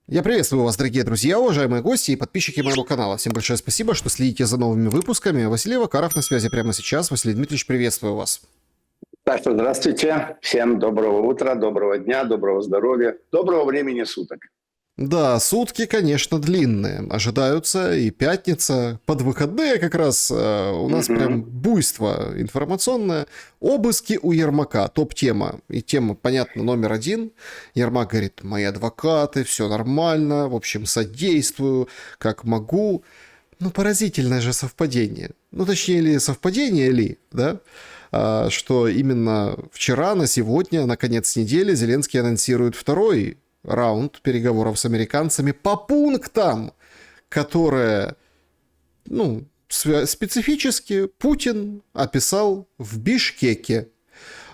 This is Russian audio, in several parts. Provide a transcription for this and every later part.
Я приветствую вас, дорогие друзья, уважаемые гости и подписчики моего канала. Всем большое спасибо, что следите за новыми выпусками. Василий Вакаров на связи прямо сейчас. Василий Дмитриевич, приветствую вас. Так что здравствуйте, всем доброго утра, доброго дня, доброго здоровья, доброго времени суток. Да, сутки, конечно, длинные. Ожидаются и пятница. Под выходные как раз у нас прям буйство информационное. Обыски у Ермака. Топ-тема. И тема, понятно, номер один. Ермак говорит: мои адвокаты, все нормально. В общем, содействую, как могу. Ну, поразительное же совпадение. Ну, точнее, ли совпадение ли, да? Что именно вчера на сегодня, на конец недели, Зеленский анонсирует второй раунд переговоров с американцами по пунктам, которые, специфически Путин описал в Бишкеке.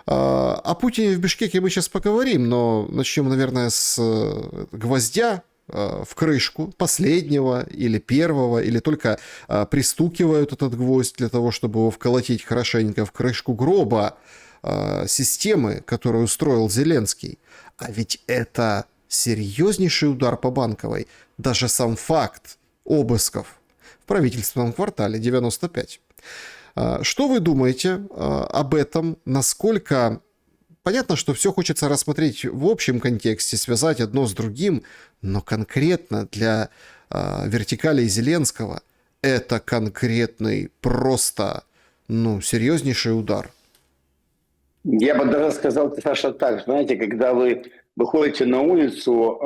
О Путине в Бишкеке мы сейчас поговорим, но начнем, наверное, с гвоздя в крышку последнего или первого, или только пристукивают этот гвоздь для того, чтобы его вколотить хорошенько в крышку гроба системы, которую устроил Зеленский. А ведь это серьезнейший удар по Банковой. Даже сам факт обысков в правительственном квартале 95. Что вы думаете об этом? Насколько... Понятно, что все хочется рассмотреть в общем контексте, связать одно с другим, но конкретно для вертикалей Зеленского это конкретный, просто, серьезнейший удар. Я бы даже сказал, Саша, так, знаете, когда вы выходите на улицу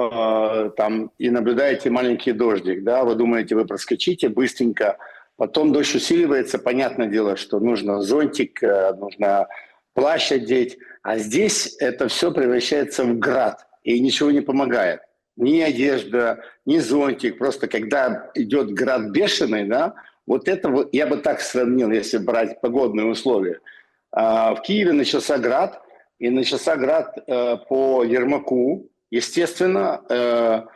и наблюдаете маленький дождик, да, вы думаете, вы проскочите быстренько, потом дождь усиливается, понятное дело, что нужно зонтик, нужно плащ одеть, а здесь это все превращается в град, и ничего не помогает. Ни одежда, ни зонтик, просто когда идет град бешеный, да, вот это вот я бы так сравнил, если брать погодные условия. В Киеве начался град, и начался град по Ермаку. Естественно,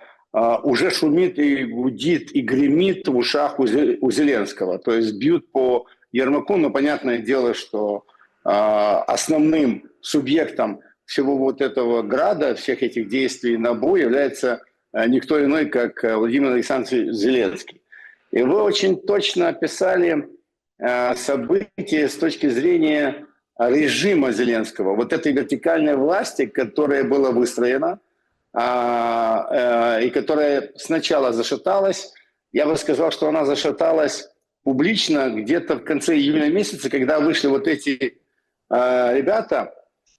уже шумит и гудит, и гремит в ушах у Зеленского. То есть бьют по Ермаку, но понятное дело, что основным субъектом всего вот этого града, всех этих действий НАБУ является никто иной, как Владимир Александрович Зеленский. И вы очень точно описали события с точки зрения режима Зеленского, вот этой вертикальной власти, которая была выстроена и которая сначала зашаталась. Я бы сказал, что она зашаталась публично где-то в конце июля месяца, когда вышли вот эти ребята,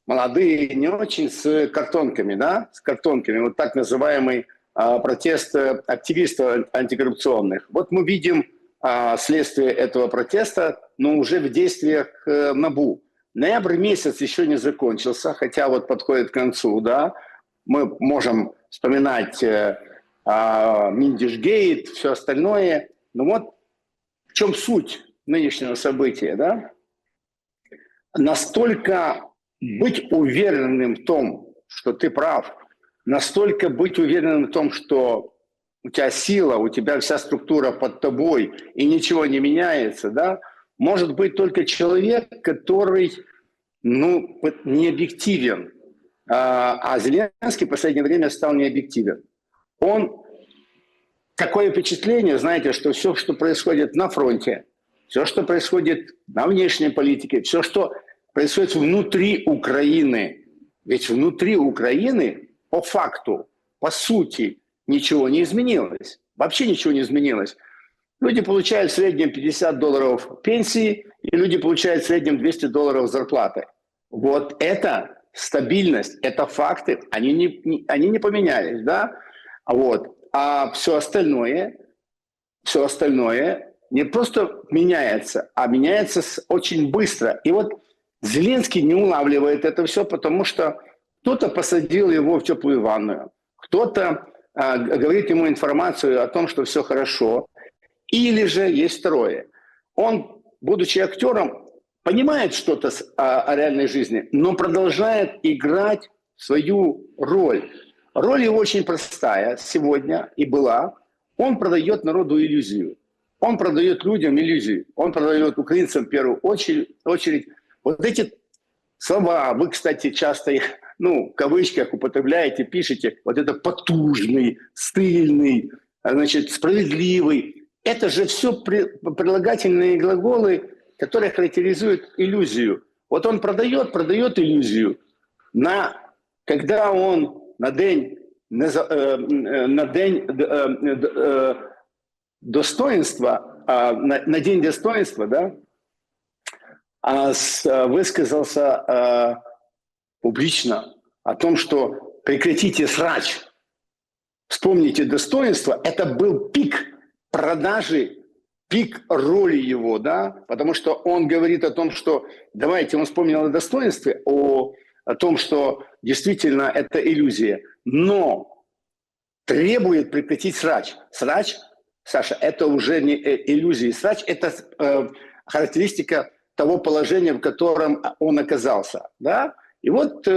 молодые, не очень, с картонками, да, с картонками, вот так называемый протест активистов антикоррупционных. Вот мы видим следствие этого протеста, но уже в действиях НАБУ. Ноябрь месяц еще не закончился, хотя вот подходит к концу, да. Мы можем вспоминать Миндишгейт, все остальное. Но вот в чем суть нынешнего события, да? Настолько быть уверенным в том, что ты прав, настолько быть уверенным в том, что у тебя сила, у тебя вся структура под тобой, и ничего не меняется, да, может быть только человек, который, не объективен. А Зеленский в последнее время стал необъективен. Такое впечатление, знаете, что все, что происходит на фронте, все, что происходит на внешней политике, все, что происходит внутри Украины, ведь внутри Украины по факту, по сути, ничего не изменилось. Вообще ничего не изменилось. Люди получают в среднем $50 пенсии, и люди получают в среднем $200 зарплаты. Вот это стабильность, это факты, они не поменялись, да? Вот. А все остальное не просто меняется, а меняется очень быстро. И вот Зеленский не улавливает это все, потому что кто-то посадил его в теплую ванную, кто-то говорит ему информацию о том, что все хорошо. Или же есть второе. Он, будучи актером, понимает что-то о реальной жизни, но продолжает играть свою роль. Роль его очень простая сегодня и была. Он продает народу иллюзию. Он продает людям иллюзию. Он продает украинцам в первую очередь. Вот эти слова, вы, кстати, часто их ну, в кавычках употребляете, пишете, вот это потужный, стильный, значит, справедливый. Это же все прилагательные глаголы, которые характеризуют иллюзию. Вот он продает иллюзию, когда он на день достоинства, на день достоинства, да, высказался публично о том, что прекратите срач, вспомните достоинство. Это был пик продажи, пик роли его, да, потому что он говорит о том, что давайте, он вспомнил о достоинстве, о том, что действительно это иллюзия, но требует прекратить срач. Срач, Саша, это уже не иллюзия. Срач – это характеристика того положения, в котором он оказался. Да? И вот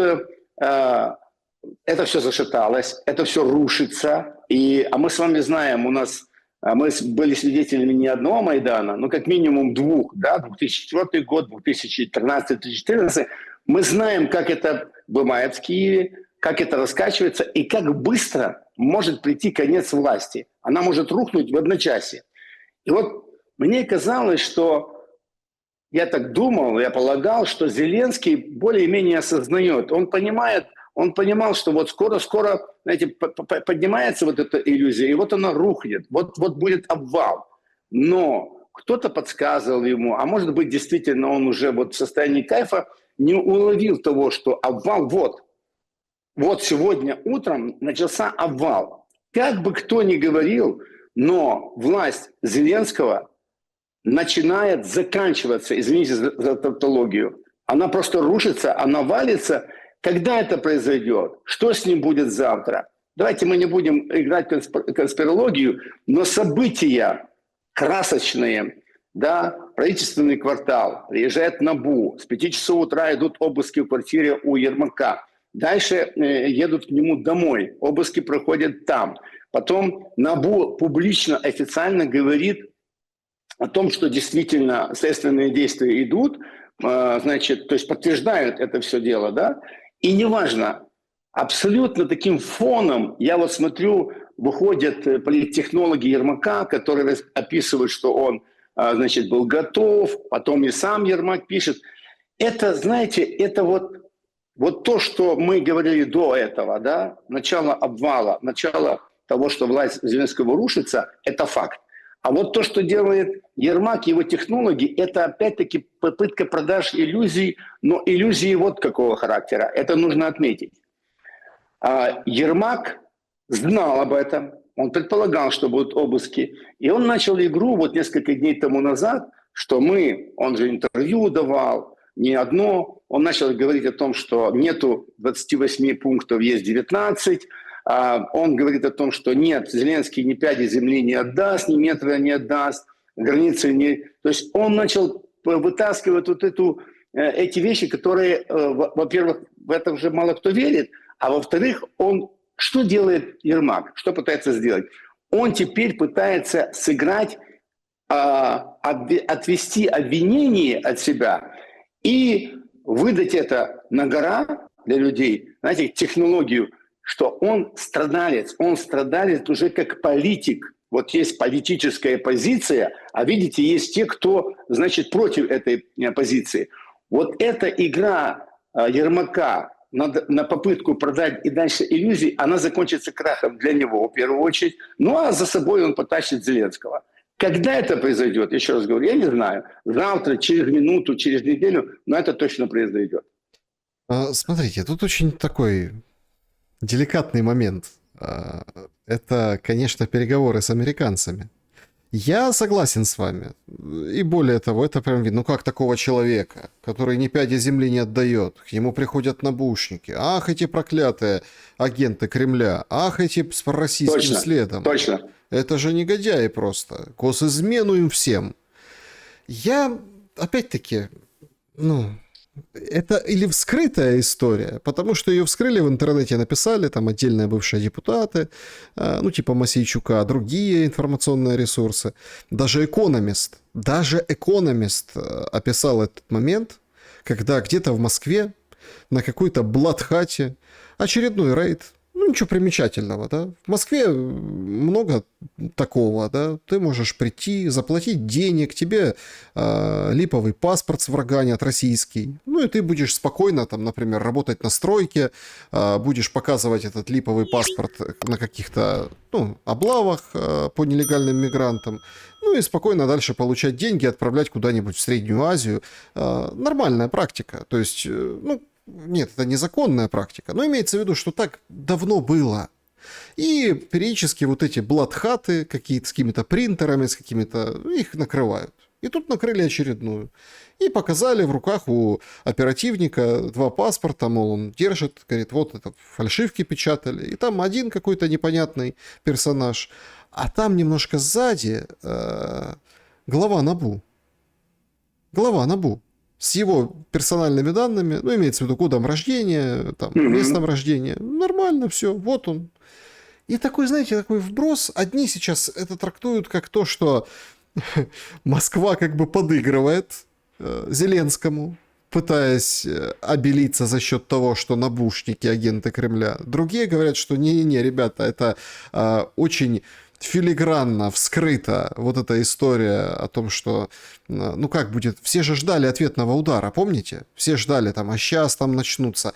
это все зашаталось, это все рушится. А мы с вами знаем, мы были свидетелями не одного Майдана, но как минимум двух, да, 2004 год, 2013-2014. Мы знаем, как это бывает в Киеве, как это раскачивается и как быстро может прийти конец власти. Она может рухнуть в одночасье. И вот мне казалось, что я так думал, я полагал, что Зеленский более-менее осознает. Он понимал, что вот скоро, знаете, поднимается вот эта иллюзия, и вот она рухнет, вот будет обвал. Но кто-то подсказывал ему, а может быть, действительно, он уже вот в состоянии кайфа не уловил того, что обвал вот сегодня утром начался обвал. Как бы кто ни говорил, но власть Зеленского начинает заканчиваться, извините за тавтологию, она просто рушится, она валится. Когда это произойдет? Что с ним будет завтра? Давайте мы не будем играть в конспирологию, но события красочные, да, правительственный квартал, приезжает НАБУ, с 5 часов утра идут обыски в квартире у Ермака, дальше едут к нему домой, обыски проходят там. Потом НАБУ публично, официально говорит о том, что действительно следственные действия идут, значит, то есть подтверждают это все дело, да, и неважно, абсолютно таким фоном, я вот смотрю, выходят политтехнологи Ермака, которые описывают, что он, значит, был готов, потом и сам Ермак пишет. Это, знаете, это вот то, что мы говорили до этого, да, начало обвала, начало того, что власть Зеленского рушится, это факт. А вот то, что делает Ермак, его технологи, это опять-таки попытка продаж иллюзий, но иллюзии вот какого характера, это нужно отметить. Ермак знал об этом, он предполагал, что будут обыски, и он начал игру вот несколько дней тому назад, что он же интервью давал, не одно, он начал говорить о том, что нету 28 пунктов, есть 19, он говорит о том, что нет, Зеленский ни пяди земли не отдаст, ни метра не отдаст, границы не... То есть он начал вытаскивать вот эти вещи, которые, во-первых, в это уже мало кто верит, а во-вторых, что делает Ермак? Что пытается сделать? Он теперь пытается сыграть, отвести обвинение от себя и выдать это на гора для людей, знаете, технологию, что он страдалец уже как политик. Вот есть политическая позиция, а видите, есть те, кто, значит, против этой позиции. Вот эта игра Ермака на попытку продать и дальше иллюзий, она закончится крахом для него в первую очередь. Ну а за собой он потащит Зеленского. Когда это произойдет, еще раз говорю, я не знаю. Завтра, через минуту, через неделю, но это точно произойдет. Смотрите, тут очень такой деликатный момент. Это, конечно, переговоры с американцами. Я согласен с вами. И более того, это прям видно. Ну как такого человека, который ни пяди земли не отдает, к нему приходят набушники. Ах, эти проклятые агенты Кремля. Ах, эти с пророссийским следом. Точно. Это же негодяи просто. Госизмену им всем. Я, опять-таки, это или вскрытая история, потому что ее вскрыли в интернете, написали там отдельные бывшие депутаты, типа Мосейчука, другие информационные ресурсы. Даже Экономист описал этот момент, когда где-то в Москве на какой-то блатхате. Очередной рейд. Ну, ничего примечательного, да. В Москве много такого, да. Ты можешь прийти, заплатить денег, тебе липовый паспорт сварганят российский. Ну, и ты будешь спокойно, там, например, работать на стройке, будешь показывать этот липовый паспорт на каких-то, ну, облавах по нелегальным мигрантам. Ну, и спокойно дальше получать деньги, отправлять куда-нибудь в Среднюю Азию. Нормальная практика. То есть, ну, нет, это незаконная практика, но имеется в виду, что так давно было. И периодически вот эти блатхаты какие-то с какими-то принтерами, с какими-то, их накрывают. И тут накрыли очередную. И показали в руках у оперативника 2 паспорта, мол, он держит, говорит, вот это фальшивки печатали. И там один какой-то непонятный персонаж. А там немножко сзади глава НАБУ. Глава НАБУ. С его персональными данными, ну, имеется в виду годом рождения, там, местом рождения. Нормально все, вот он. И такой, знаете, такой вброс. Одни сейчас это трактуют как то, что Москва как бы подыгрывает Зеленскому, пытаясь обелиться за счет того, что набушники агенты Кремля. Другие говорят, что не-не-не, ребята, это очень филигранно вскрыта вот эта история о том, что, ну как будет, все же ждали ответного удара, помните? Все ждали там, а сейчас там начнутся.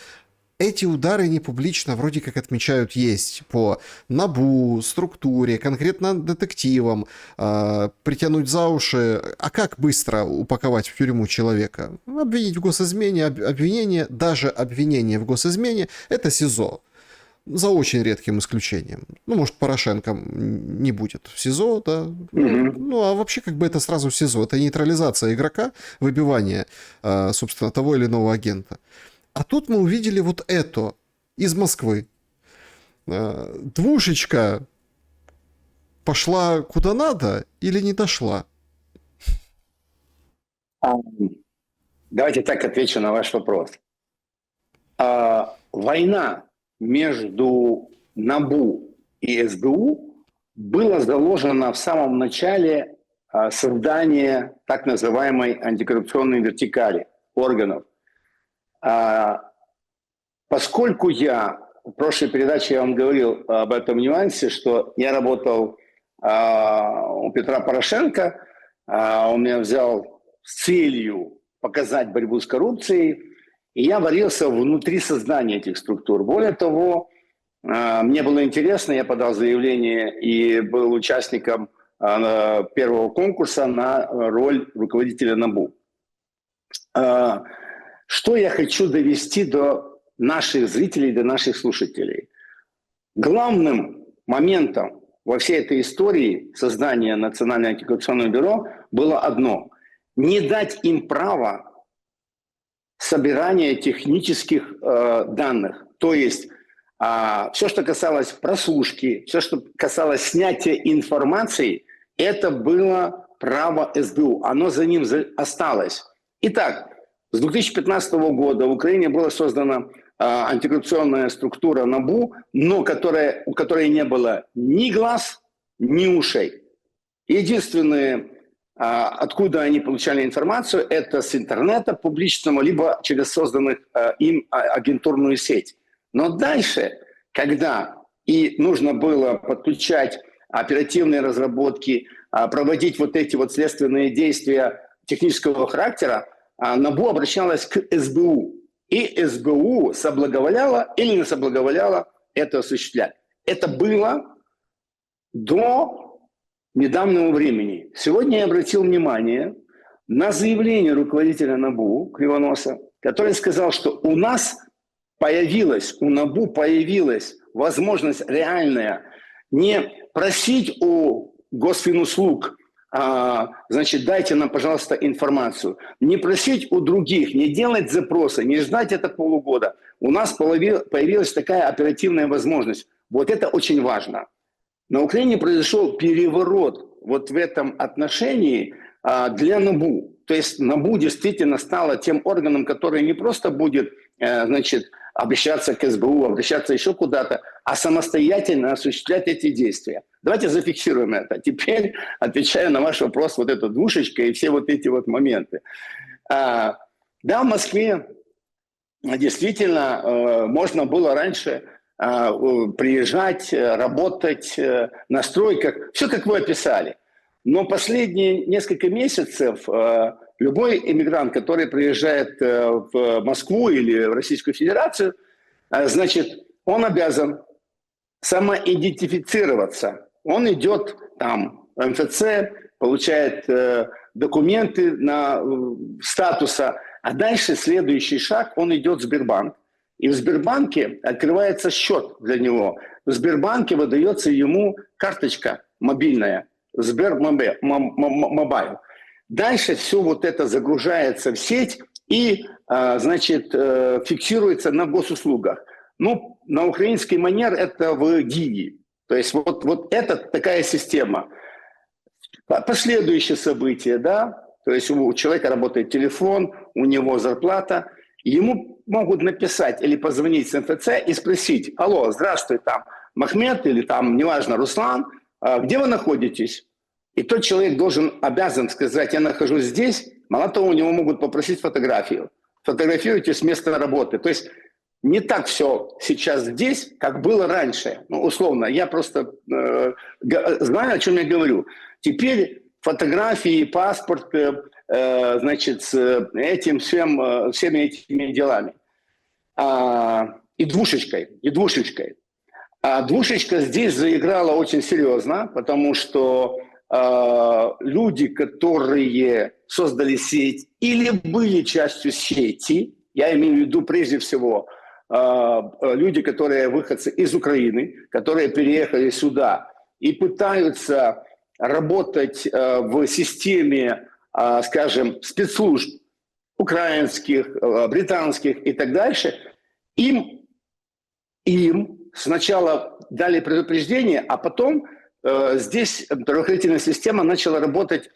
Эти удары не публично вроде как отмечают есть по НАБУ, структуре, конкретно детективам, притянуть за уши. А как быстро упаковать в тюрьму человека? Обвинить в госизмене, обвинение, даже обвинение в госизмене – это СИЗО. За очень редким исключением. Ну, может, Порошенко не будет в СИЗО, да. Ну, а вообще, как бы это сразу в СИЗО. Это нейтрализация игрока, выбивание, собственно, того или иного агента. А тут мы увидели вот это из Москвы. Двушечка пошла куда надо или не дошла? Давайте так отвечу на ваш вопрос. Война между НАБУ и СБУ была заложена в самом начале создания так называемой антикоррупционной вертикали органов. Поскольку в прошлой передаче я вам говорил об этом нюансе, что я работал у Петра Порошенко, он меня взял с целью показать борьбу с коррупцией, и я варился внутри создания этих структур. Более того, мне было интересно, я подал заявление и был участником первого конкурса на роль руководителя НАБУ. Что я хочу довести до наших зрителей, до наших слушателей? Главным моментом во всей этой истории создания Национального антикоррупционного бюро было одно – не дать им права собирания технических данных. То есть все, что касалось прослушки, все, что касалось снятия информации, это было право СБУ. Оно за ним осталось. Итак, с 2015 года в Украине была создана антикоррупционная структура НАБУ, но у которой не было ни глаз, ни ушей. Единственное, откуда они получали информацию, это с интернета публичного, либо через созданных им агентурную сеть. Но дальше, когда и нужно было подключать оперативные разработки, проводить вот эти вот следственные действия технического характера, НАБУ обращалась к СБУ. И СБУ соблаговоляла или не соблаговоляла это осуществлять. Это было до недавнего времени. Сегодня я обратил внимание на заявление руководителя НАБУ Кривоноса, который сказал, что у НАБУ появилась возможность реальная не просить у Госфинуслуг, значит, дайте нам, пожалуйста, информацию. Не просить у других, не делать запросы, не ждать это полугода. У нас появилась такая оперативная возможность. Вот это очень важно. На Украине произошел переворот вот в этом отношении для НАБУ. То есть НАБУ действительно стало тем органом, который не просто будет, значит, обращаться к СБУ, обращаться еще куда-то, а самостоятельно осуществлять эти действия. Давайте зафиксируем это. Теперь отвечаю на ваш вопрос, вот эта двушечка и все вот эти вот моменты. Да, в Москве действительно, можно было раньше приезжать, работать на стройках, все как вы описали. Но последние несколько месяцев любой иммигрант, который приезжает в Москву или в Российскую Федерацию, значит, он обязан самоидентифицироваться. Он идет там в МФЦ, получает документы на статуса, а дальше следующий шаг, он идет в Сбербанк. И в Сбербанке открывается счет для него. В Сбербанке выдается ему карточка мобильная, Сбермобайл. Дальше все вот это загружается в сеть и, значит, фиксируется на госуслугах. Ну, на украинский манер это в Дии. То есть вот это такая система. Последующие события, да, то есть у человека работает телефон, у него зарплата, ему могут написать или позвонить с МФЦ и спросить: алло, здравствуй, там, Махмед или там, неважно, Руслан, где вы находитесь? И тот человек обязан сказать: я нахожусь здесь. Мало того, у него могут попросить фотографию. Фотографируйте с места работы. То есть не так все сейчас здесь, как было раньше. Ну, условно, я просто знаю, о чем я говорю. Теперь фотографии, паспорт, значит, с этим всеми этими делами. И двушечкой. А двушечка здесь заиграла очень серьезно, потому что люди, которые создали сеть или были частью сети, я имею в виду прежде всего люди, которые выходцы из Украины, которые переехали сюда и пытаются работать в системе, скажем, спецслужб украинских, британских и так дальше, им сначала дали предупреждение, а потом здесь правоохранительная система начала работать,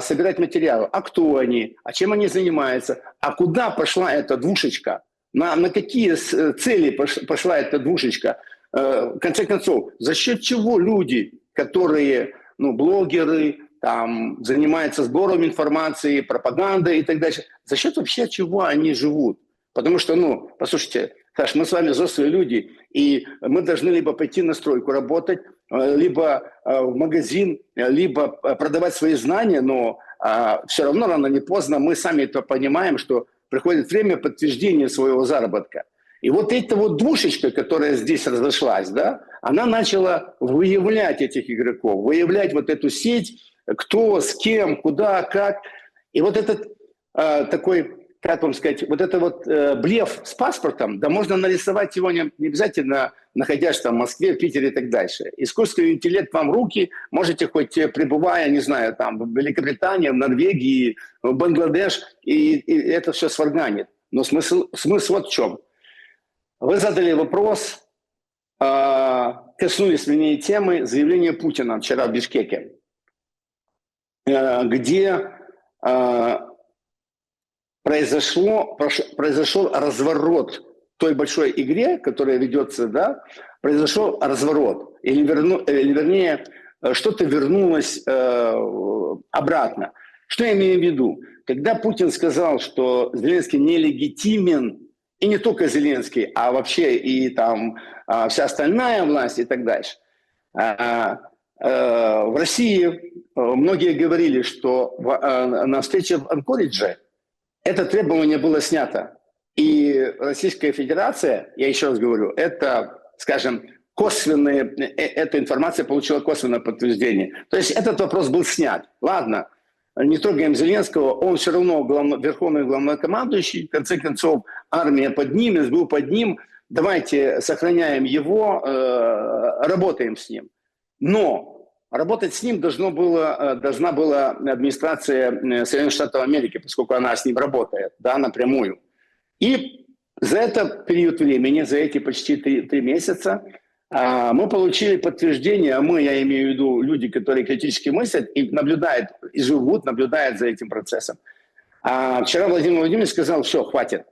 собирать материалы. А кто они? А чем они занимаются? А куда пошла эта двушечка? На какие цели пошла эта двушечка? В конце концов, за счет чего люди, которые, блогеры, там, занимаются сбором информации, пропагандой и так далее, за счет вообще чего они живут? Потому что, послушайте, Саш, мы с вами взрослые люди, и мы должны либо пойти на стройку работать, либо в магазин, либо продавать свои знания, но все равно рано или поздно мы сами это понимаем, что приходит время подтверждения своего заработка. И вот эта вот двушечка, которая здесь разошлась, да, она начала выявлять этих игроков, выявлять вот эту сеть, кто, с кем, куда, как. И вот этот такой, как вам сказать, вот это вот блеф с паспортом, да можно нарисовать его не обязательно, находясь там в Москве, в Питере и так дальше. Искусственный интеллект вам в руки, можете хоть пребывая, не знаю, там в Великобритании, в Норвегии, в Бангладеш, и это все сварганит. Но смысл вот в чем. Вы задали вопрос, коснулись меня темы заявления Путина вчера в Бишкеке, где произошел разворот в той большой игре, которая ведется, да, произошел разворот, или вернее, что-то вернулось обратно. Что я имею в виду? Когда Путин сказал, что Зеленский нелегитимен, и не только Зеленский, а вообще и там вся остальная власть и так дальше, в России многие говорили, что на встрече в Анкоридже это требование было снято. И Российская Федерация, я еще раз говорю, это, скажем, эта информация получила косвенное подтверждение. То есть этот вопрос был снят. Ладно, не трогаем Зеленского, он все равно верховный главнокомандующий, в конце концов армия под ним, СБУ под ним, давайте сохраняем его, работаем с ним. Но работать с ним должна была администрация Соединенных Штатов Америки, поскольку она с ним работает, да, напрямую. И за этот период времени, за эти почти 3 месяца, мы получили подтверждение, я имею в виду люди, которые критически мыслят и наблюдают, и живут, наблюдают за этим процессом. Вчера Владимир Владимирович сказал: все, хватит.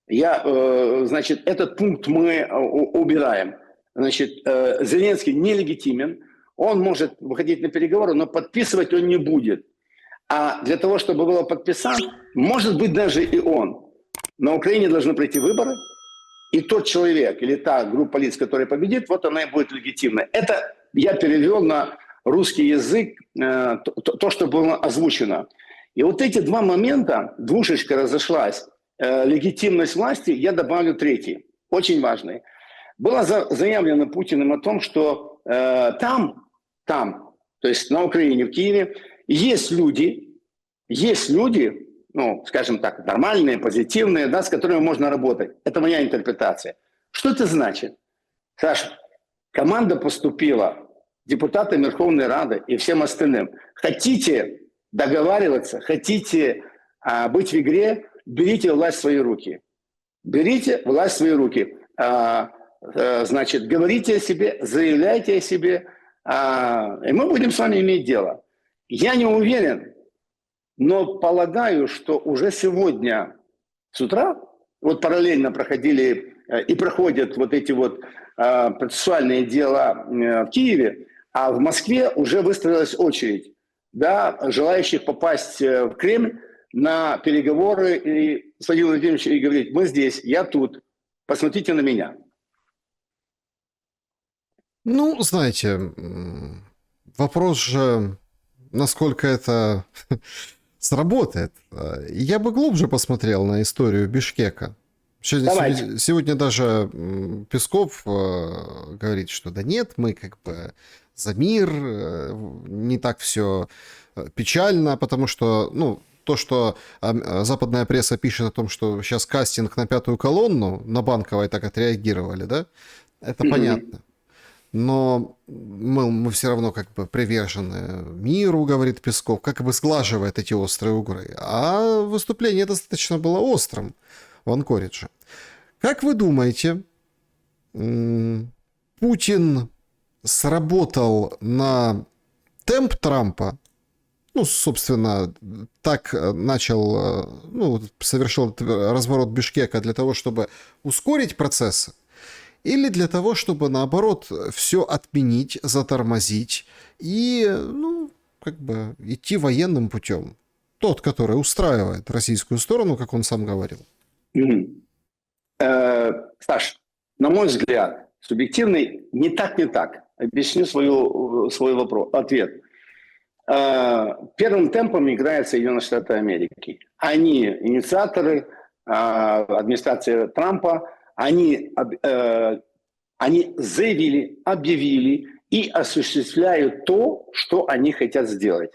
Значит, этот пункт мы убираем. Значит, Зеленский нелегитимен, он может выходить на переговоры, но подписывать он не будет. А для того, чтобы было подписано, может быть, даже и он. На Украине должны пройти выборы, и тот человек или та группа лиц, которая победит, вот она и будет легитимной. Это я перевел на русский язык то, что было озвучено. И вот эти два момента, двушечка разошлась, легитимность власти, я добавлю третий, очень важный. Было заявлено Путиным о том, что там, то есть на Украине, в Киеве, есть люди, ну, скажем так, нормальные, позитивные, да, с которыми можно работать. Это моя интерпретация. Что это значит? Саша, команда поступила депутатам Верховной Рады и всем остальным. Хотите договариваться, хотите быть в игре, берите власть в свои руки. Берите власть в свои руки. Значит, говорите о себе, заявляйте о себе, и мы будем с вами иметь дело. Я не уверен, но полагаю, что уже сегодня с утра, вот параллельно проходили и проходят вот эти вот процессуальные дела в Киеве, а в Москве уже выстроилась очередь, да, желающих попасть в Кремль на переговоры и с Владимиром Владимировичем и говорить: мы здесь, я тут, посмотрите на меня. Ну, знаете, вопрос же, насколько это сработает. Я бы глубже посмотрел на историю Бишкека. Сегодня даже Песков говорит, что да нет, мы как бы за мир, не так все печально, потому что, ну, то, что западная пресса пишет о том, что сейчас кастинг на пятую колонну, на Банковой так отреагировали, да, это понятно. Но мы все равно как бы привержены миру, говорит Песков, как бы сглаживает эти острые углы. А выступление достаточно было острым в Анкоридже. Как вы думаете, Путин сработал на темп Трампа? Ну, собственно, так начал, ну, совершил разворот Бишкека для того, чтобы ускорить процессы? Или для того, чтобы, наоборот, все отменить, затормозить и, ну, как бы идти военным путем? Тот, который устраивает российскую сторону, как он сам говорил. Саш, на мой взгляд, субъективный, не так. Объясню свой вопрос, ответ. Первым темпом играют Соединенные Штаты Америки. Они инициаторы, администрация Трампа, они заявили, объявили и осуществляют то, что они хотят сделать.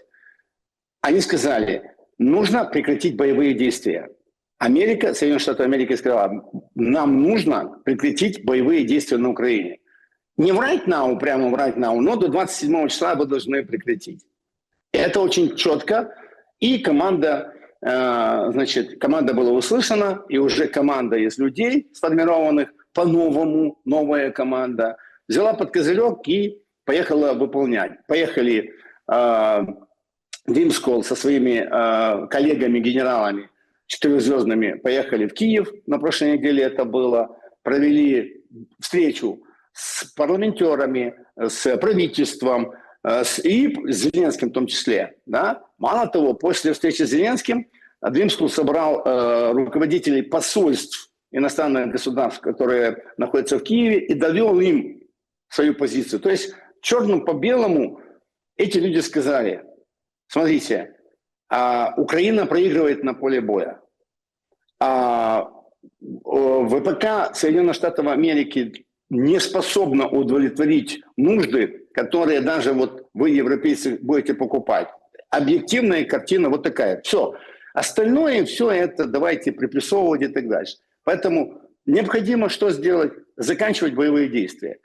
Они сказали, нужно прекратить боевые действия. Соединенные Штаты Америки сказали, нам нужно прекратить боевые действия на Украине. Не в right now, прямо в right now, но до 27 числа вы должны прекратить. Это очень четко. И команда была услышана, и уже команда из людей, сформированных по-новому, новая команда, взяла под козырек и поехала выполнять. Поехали Димскол со своими коллегами-генералами, 4-звездными, поехали в Киев, на прошлой неделе это было, провели встречу с парламентерами, с правительством, и с Зеленским в том числе. Да? Мало того, после встречи с Зеленским Димскул собрал руководителей посольств иностранных государств, которые находятся в Киеве, и довел им свою позицию. То есть черным по белому эти люди сказали, смотрите, Украина проигрывает на поле боя. ВПК Соединенных Штатов Америки не способна удовлетворить нужды, которые даже вот вы, европейцы, будете покупать. Объективная картина вот такая. Все. Остальное, все это давайте припрессовывать и так дальше. Поэтому необходимо что сделать? Заканчивать боевые действия.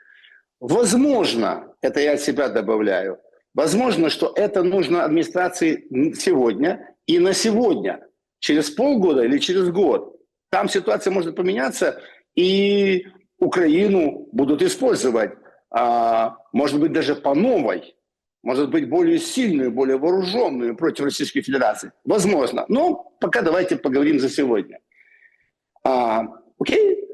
Возможно, это я от себя добавляю, возможно, что это нужно администрации сегодня и на сегодня. Через полгода или через год. Там ситуация может поменяться, и Украину будут использовать, может быть, даже по новой, может быть, более сильную, более вооруженную против Российской Федерации. Возможно. Но пока давайте поговорим за сегодня. Окей?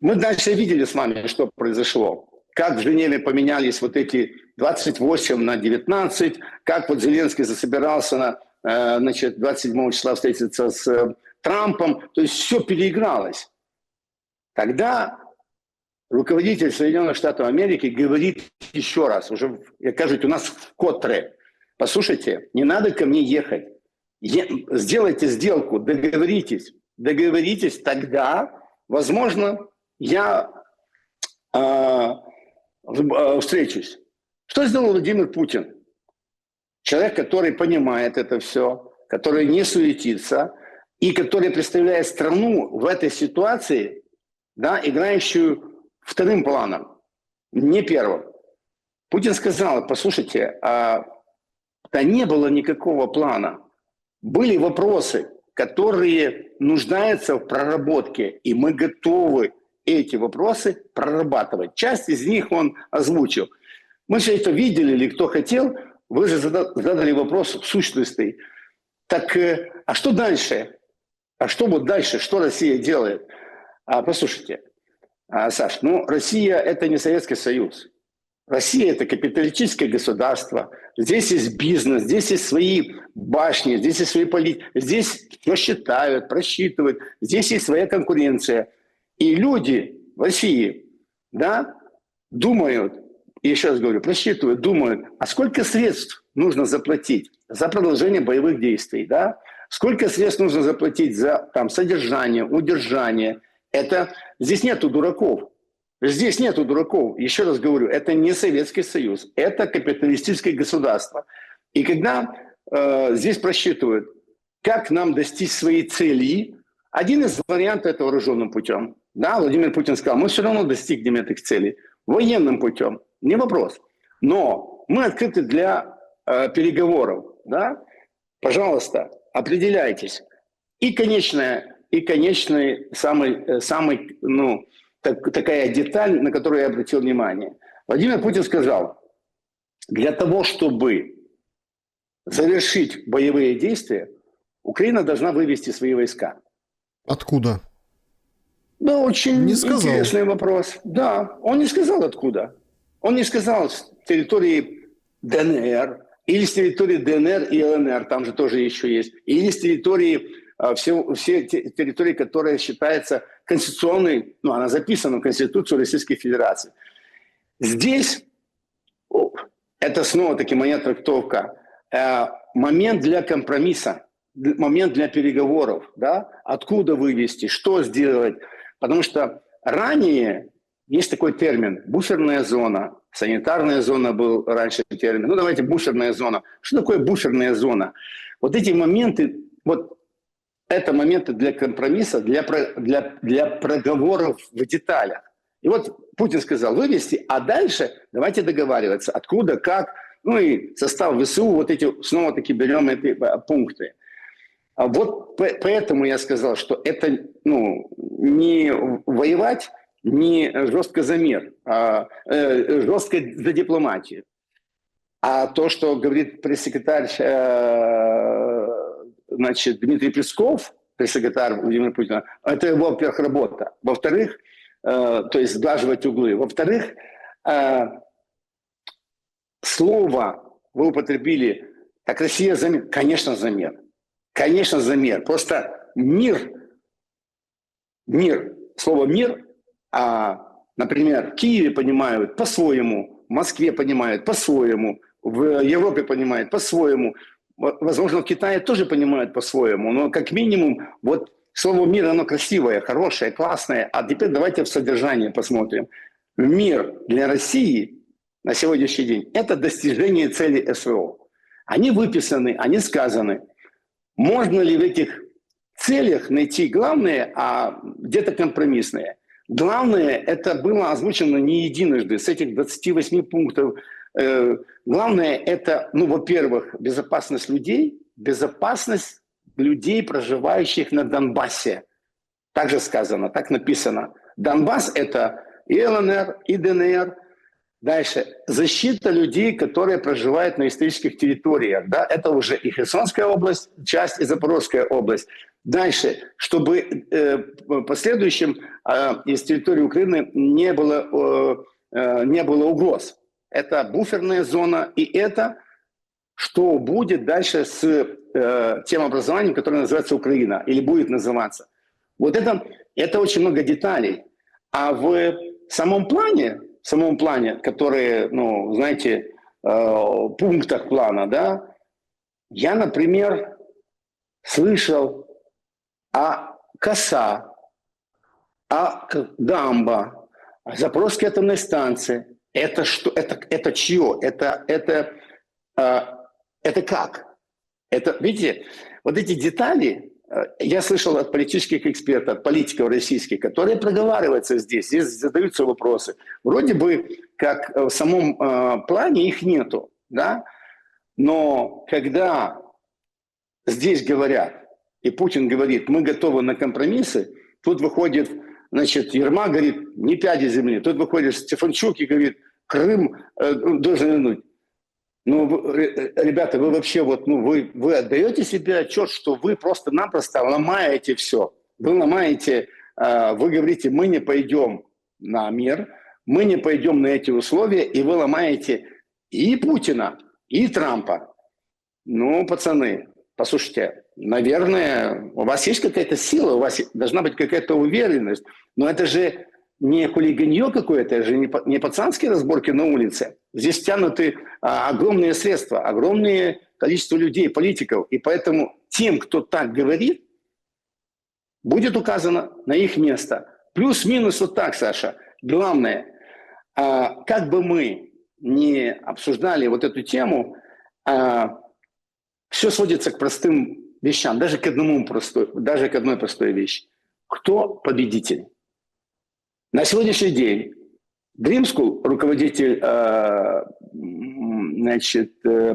Мы дальше видели с вами, что произошло. Как в Женеве поменялись вот эти 28 на 19, как вот Зеленский засобирался 27 числа встретиться с Трампом, то есть все переигралось. Тогда руководитель Соединенных Штатов Америки говорит еще раз, уже, кажется, у нас в Котре: послушайте, не надо ко мне ехать, сделайте сделку, договоритесь, тогда, возможно, я встречусь. Что сделал Владимир Путин? Человек, который понимает это все, который не суетится и который представляет страну в этой ситуации, да, играющую вторым планом, не первым. Путин сказал: послушайте, да не было никакого плана. Были вопросы, которые нуждаются в проработке, и мы готовы эти вопросы прорабатывать. Часть из них он озвучил. Мы все это видели, или кто хотел, вы же задали вопрос сущностный. Так, а что дальше? А что вот дальше? Что Россия делает? Послушайте, Саш, Россия – это не Советский Союз. Россия – это капиталистическое государство. Здесь есть бизнес, здесь есть свои башни, здесь есть свои политики. Здесь все считают, просчитывают. Здесь есть своя конкуренция. И люди в России, да, думают, и еще раз говорю, просчитывают, думают, а сколько средств нужно заплатить за продолжение боевых действий, да? Сколько средств нужно заплатить за содержание, удержание. Здесь нету дураков. Здесь нету дураков. Еще раз говорю, это не Советский Союз, это капиталистическое государство. И когда здесь просчитывают, как нам достичь своей цели, один из вариантов – это вооруженным путем. Да, Владимир Путин сказал: мы все равно достигнем этих целей военным путем, не вопрос. Но мы открыты для переговоров. Да? Пожалуйста, определяйтесь. И конечная такая деталь, на которую я обратил внимание. Владимир Путин сказал: для того, чтобы завершить боевые действия, Украина должна вывести свои войска. Откуда? Да, очень интересный вопрос. Да, он не сказал откуда. Он не сказал с территории ДНР, или с территории ДНР и ЛНР, там же тоже еще есть, или с территории, все территории, которая считается конституционной, она записана в Конституцию Российской Федерации. Здесь, это снова-таки моя трактовка, момент для компромисса, момент для переговоров, да, откуда вывести, что сделать. Потому что ранее есть такой термин – буферная зона. Санитарная зона был раньше термин. Давайте буферная зона. Что такое буферная зона? Вот эти моменты, это моменты для компромисса, для проговоров в деталях. И вот Путин сказал: вывести, а дальше давайте договариваться, откуда, как, и состав ВСУ, снова-таки берем эти пункты. Вот поэтому я сказал, что это не воевать, не жестко за мир, а жестко за дипломатию. А то, что говорит пресс-секретарь Дмитрий Песков, пресс-секретарь Владимира Путина, это его, во-первых, работа. Во-вторых, то есть сглаживать углы. Во-вторых, слово вы употребили: так Россия за мир. Конечно, за мир. Конечно, за мир. Просто мир, слово «мир», например, в Киеве понимают по-своему, в Москве понимают по-своему, в Европе понимают по-своему, возможно, в Китае тоже понимают по-своему, но как минимум слово «мир», оно красивое, хорошее, классное. А теперь давайте в содержание посмотрим. Мир для России на сегодняшний день – это достижение цели СВО. Они выписаны, они сказаны. Можно ли в этих целях найти главное, а где-то компромиссное? Главное, это было озвучено не единожды, с этих 28 пунктов. Главное, это, во-первых, безопасность людей, проживающих на Донбассе. Так же сказано, так написано. Донбасс – это и ЛНР, и ДНР. Дальше. Защита людей, которые проживают на исторических территориях. Да? Это уже и Херсонская область, часть, и Запорожская область. Дальше. Чтобы в последующем из территории Украины не было угроз. Это буферная зона. И это, что будет дальше с тем образованием, которое называется Украина, или будет называться. Вот это очень много деталей. А в самом плане, которые, ну, знаете, пунктах плана, да, я, например, слышал о коса, о дамба, о Запорожской атомной станции. Это что? Это чье? Это как? Это, видите, вот эти детали я слышал от политических экспертов, от политиков российских, которые проговариваются здесь задаются вопросы. Вроде бы, как в самом плане их нету, да? Но когда здесь говорят, и Путин говорит, мы готовы на компромиссы, тут выходит, значит, Ермак говорит, не пяди земли, тут выходит Стефанчук и говорит, Крым должен вернуть. Ну, ребята, вы вообще вот, ну, вы отдаете себе отчет, что вы просто-напросто ломаете все. Вы ломаете, вы говорите, мы не пойдем на мир, мы не пойдем на эти условия, и вы ломаете и Путина, и Трампа. Ну, пацаны, послушайте, наверное, у вас есть какая-то сила, у вас должна быть какая-то уверенность, но это же не хулиганье какое-то, это же не пацанские разборки на улице. Здесь тянуты огромные средства, огромное количество людей, политиков. И поэтому тем, кто так говорит, будет указано на их место. Плюс-минус вот так, Саша. Главное, как бы мы не обсуждали вот эту тему, все сводится к простым вещам, даже к одной простой вещи. Кто победитель? На сегодняшний день Dream School, руководитель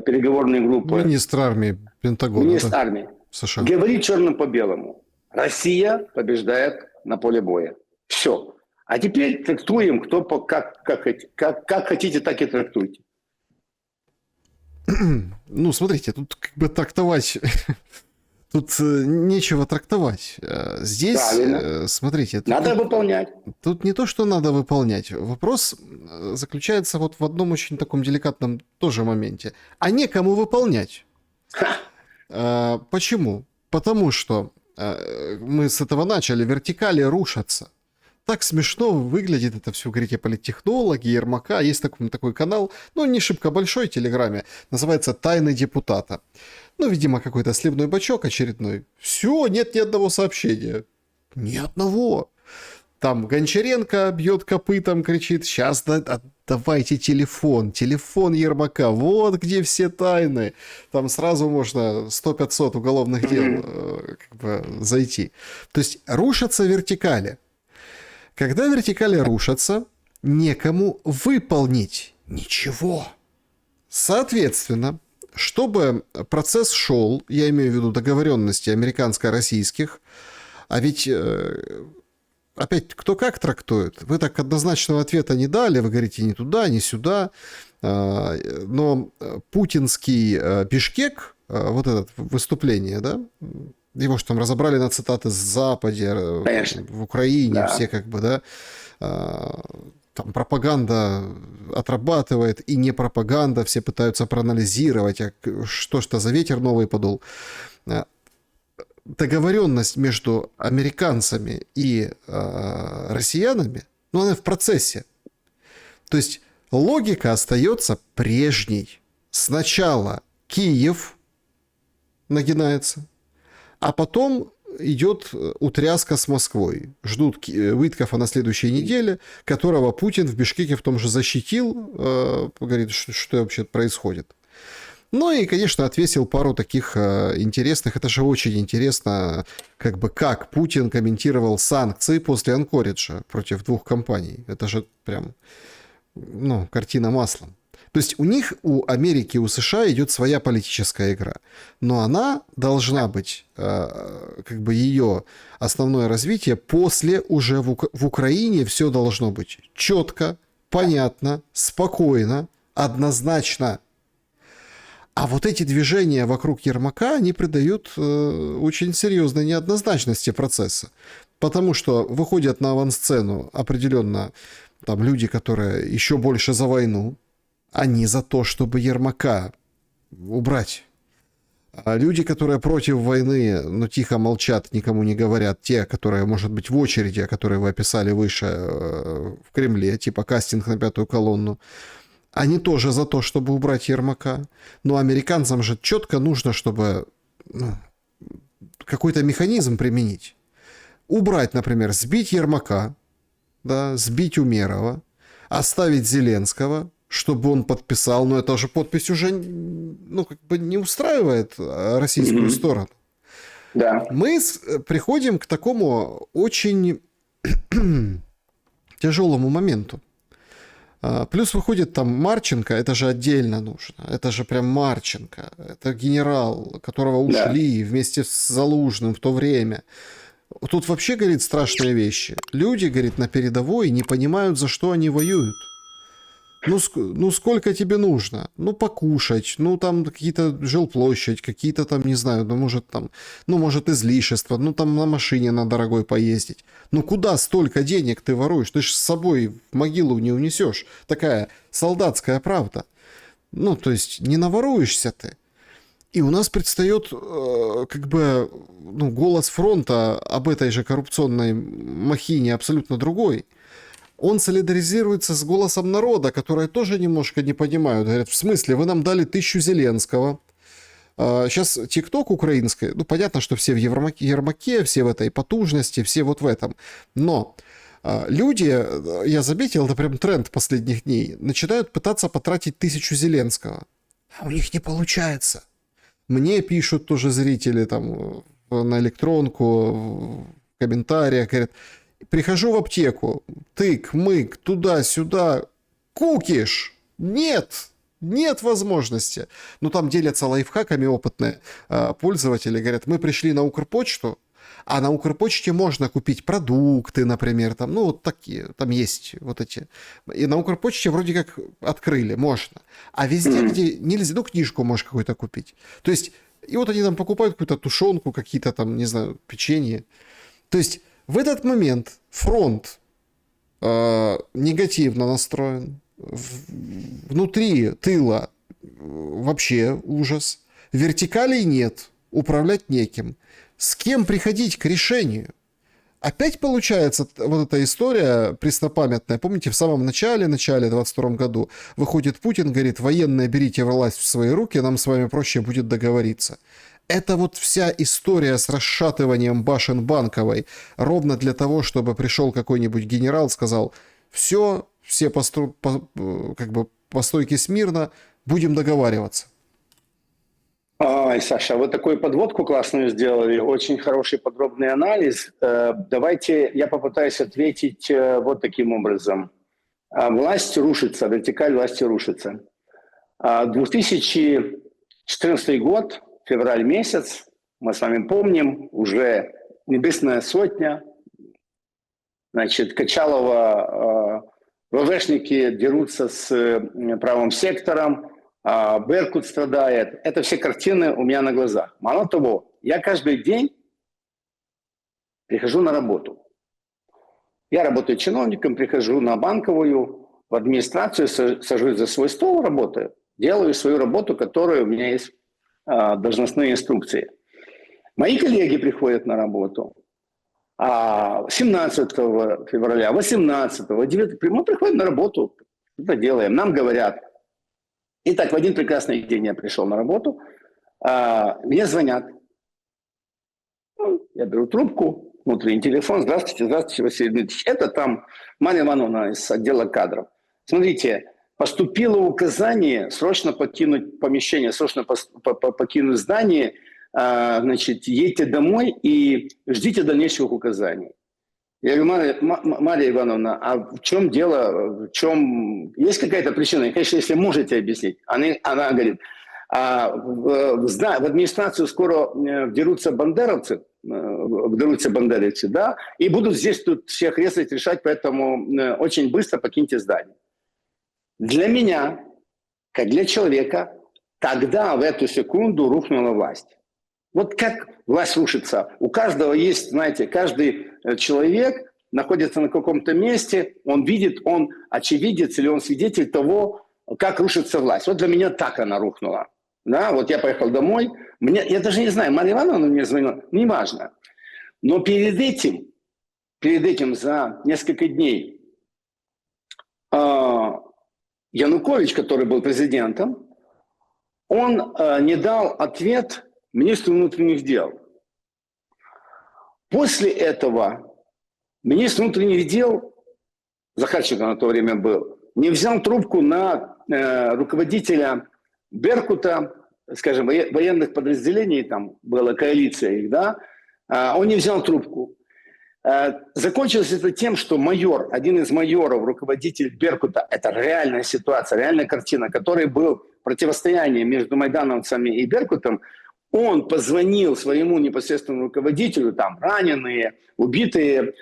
переговорной группы, министр армии Пентагона, армии, США, говорит черным по белому: Россия побеждает на поле боя. Все. А теперь трактуем, как хотите, так и трактуйте. Ну, смотрите, тут как бы трактовать... Тут нечего трактовать. Здесь, смотрите... Надо выполнять. Тут не то, что надо выполнять. Вопрос заключается вот в одном очень таком деликатном тоже моменте. А некому выполнять. Почему? Потому что мы с этого начали. Вертикали рушатся. Так смешно выглядит это все, говорите, политтехнологи, Ермака. Есть такой канал, ну, не шибко большой в Телеграме, называется «Тайны депутата». Ну, видимо, какой-то сливной бачок очередной. Все, нет ни одного сообщения. Ни одного. Там Гончаренко бьет копытом, кричит: сейчас давайте телефон Ермака, вот где все тайны. Там сразу можно 100-500 уголовных дел как бы зайти. То есть рушатся вертикали. Когда вертикали рушатся, некому выполнить ничего. Соответственно, чтобы процесс шел, я имею в виду договоренности американско-российских, а ведь опять кто как трактует, вы так однозначного ответа не дали, вы говорите ни туда, ни сюда, но путинский Бишкек, вот это выступление, да, его же там разобрали на цитаты с Западе, в Украине, да. Все как бы, да, там пропаганда отрабатывает и не пропаганда, все пытаются проанализировать, что за ветер новый подул. Договоренность между американцами и россиянами, ну, она в процессе. То есть логика остается прежней. Сначала Киев нагинается, а потом идет утряска с Москвой. Ждут Виткофа на следующей неделе, которого Путин в Бишкеке в том же защитил, говорит, что вообще происходит. Ну и, конечно, отвесил пару таких интересных, это же очень интересно, как бы как Путин комментировал санкции после Анкориджа против двух компаний. Это же прям, ну, картина маслом. То есть у них, у Америки, у США идет своя политическая игра. Но она должна быть, как бы ее основное развитие после уже в Украине все должно быть четко, понятно, спокойно, однозначно. А вот эти движения вокруг Ермака, они придают очень серьезной неоднозначности процесса. Потому что выходят на авансцену определенно там люди, которые еще больше за войну, они за то, чтобы Ермака убрать. А люди, которые против войны, но тихо молчат, никому не говорят, те, которые, может быть, в очереди, которые вы описали выше в Кремле, типа кастинг на пятую колонну, они тоже за то, чтобы убрать Ермака. Но американцам же четко нужно, чтобы какой-то механизм применить. Убрать, например, сбить Ермака, да, сбить Умерова, оставить Зеленского, чтобы он подписал, но это же подпись уже не устраивает российскую сторону. Да. Мы приходим к такому очень тяжелому моменту. Плюс выходит там Марченко, это же отдельно нужно. Это же прям Марченко. Это генерал, которого ушли вместе с Залужным в то время. Тут вообще, говорит, страшные вещи. Люди, говорит, на передовой не понимают, за что они воюют. Ну, сколько тебе нужно? Ну, покушать, ну, там какие-то жилплощадь, какие-то там, не знаю, может, излишества, ну, там на машине на дорогой поездить. Ну, куда столько денег ты воруешь? Ты же с собой в могилу не унесешь. Такая солдатская правда. Ну, то есть, не наворуешься ты. И у нас предстает голос фронта об этой же коррупционной махине абсолютно другой. Он солидаризируется с голосом народа, которые тоже немножко не понимают. Говорят, в смысле, вы нам дали 1000 Зеленского. Сейчас ТикТок украинский, понятно, что все в Ермаке, все в этой потужности, все вот в этом. Но люди, я заметил, это прям тренд последних дней, начинают пытаться потратить 1000 Зеленского. А у них не получается. Мне пишут тоже зрители там на электронку, в комментариях, говорят, прихожу в аптеку, тык-мык, туда-сюда, кукиш, нет возможности. Ну, там делятся лайфхаками опытные пользователи, говорят, мы пришли на Укрпочту, а на Укрпочте можно купить продукты, например, там, вот такие, там есть вот эти. И на Укрпочте вроде как открыли, можно. А везде, где нельзя, книжку можешь какую-то купить. То есть, и вот они там покупают какую-то тушенку, какие-то там, не знаю, печенье. То есть, в этот момент фронт негативно настроен. Внутри тыла вообще ужас. Вертикалей нет, управлять неким. С кем приходить к решению? Опять получается вот эта история преснопамятная. Помните, в самом начале 22 году выходит Путин, говорит, военные берите власть в свои руки, нам с вами проще будет договориться. Это вот вся история с расшатыванием башен Банковой ровно для того, чтобы пришел какой-нибудь генерал, сказал, все по стойке смирно, будем договариваться. Ой, Саша, вы такую подводку классную сделали, очень хороший подробный анализ. Давайте я попытаюсь ответить вот таким образом. Власть рушится, вертикаль власти рушится. 2014 год, февраль месяц, мы с вами помним, уже Небесная Сотня, значит, Качалова, ВВшники дерутся с правым сектором, Беркут страдает. Это все картины у меня на глазах. Мало того, я каждый день прихожу на работу. Я работаю чиновником, прихожу на Банковую, в администрацию, сажусь за свой стол, работаю. Делаю свою работу, которая у меня есть должностные инструкции. Мои коллеги приходят на работу. 17 февраля, 18, 9, мы приходим на работу, что-то делаем. Нам говорят. Итак, в один прекрасный день я пришел на работу, мне звонят. Я беру трубку, внутренний телефон. Здравствуйте, Василий Дмитриевич. Это там Марья Ивановна из отдела кадров. Смотрите, поступило указание срочно покинуть помещение, срочно покинуть здание. Значит, едьте домой и ждите дальнейших указаний. Я говорю, Марья Ивановна, а в чем дело, в чем... Есть какая-то причина? Конечно, если можете объяснить. Она говорит, в администрацию скоро вдерутся бандеровцы, да, и будут здесь тут всех резать, решать, поэтому очень быстро покиньте здание. Для меня, как для человека, тогда в эту секунду рухнула власть. Вот как власть рушится. У каждого есть, знаете, каждый человек находится на каком-то месте, он видит, он очевидец или он свидетель того, как рушится власть. Вот для меня так она рухнула. Да, вот я поехал домой, я даже не знаю, Марья Ивановна мне звонила, неважно. Но перед этим за несколько дней Янукович, который был президентом, он не дал ответ министру внутренних дел. После этого министр внутренних дел, Захарченко на то время был, не взял трубку на руководителя Беркута, скажем, военных подразделений, там была коалиция их, да, он не взял трубку. Закончилось это тем, что майор, один из майоров, руководитель Беркута, это реальная ситуация, реальная картина, который был противостояние между майдановцами и Беркутом, он позвонил своему непосредственному руководителю, там, раненые, убитые,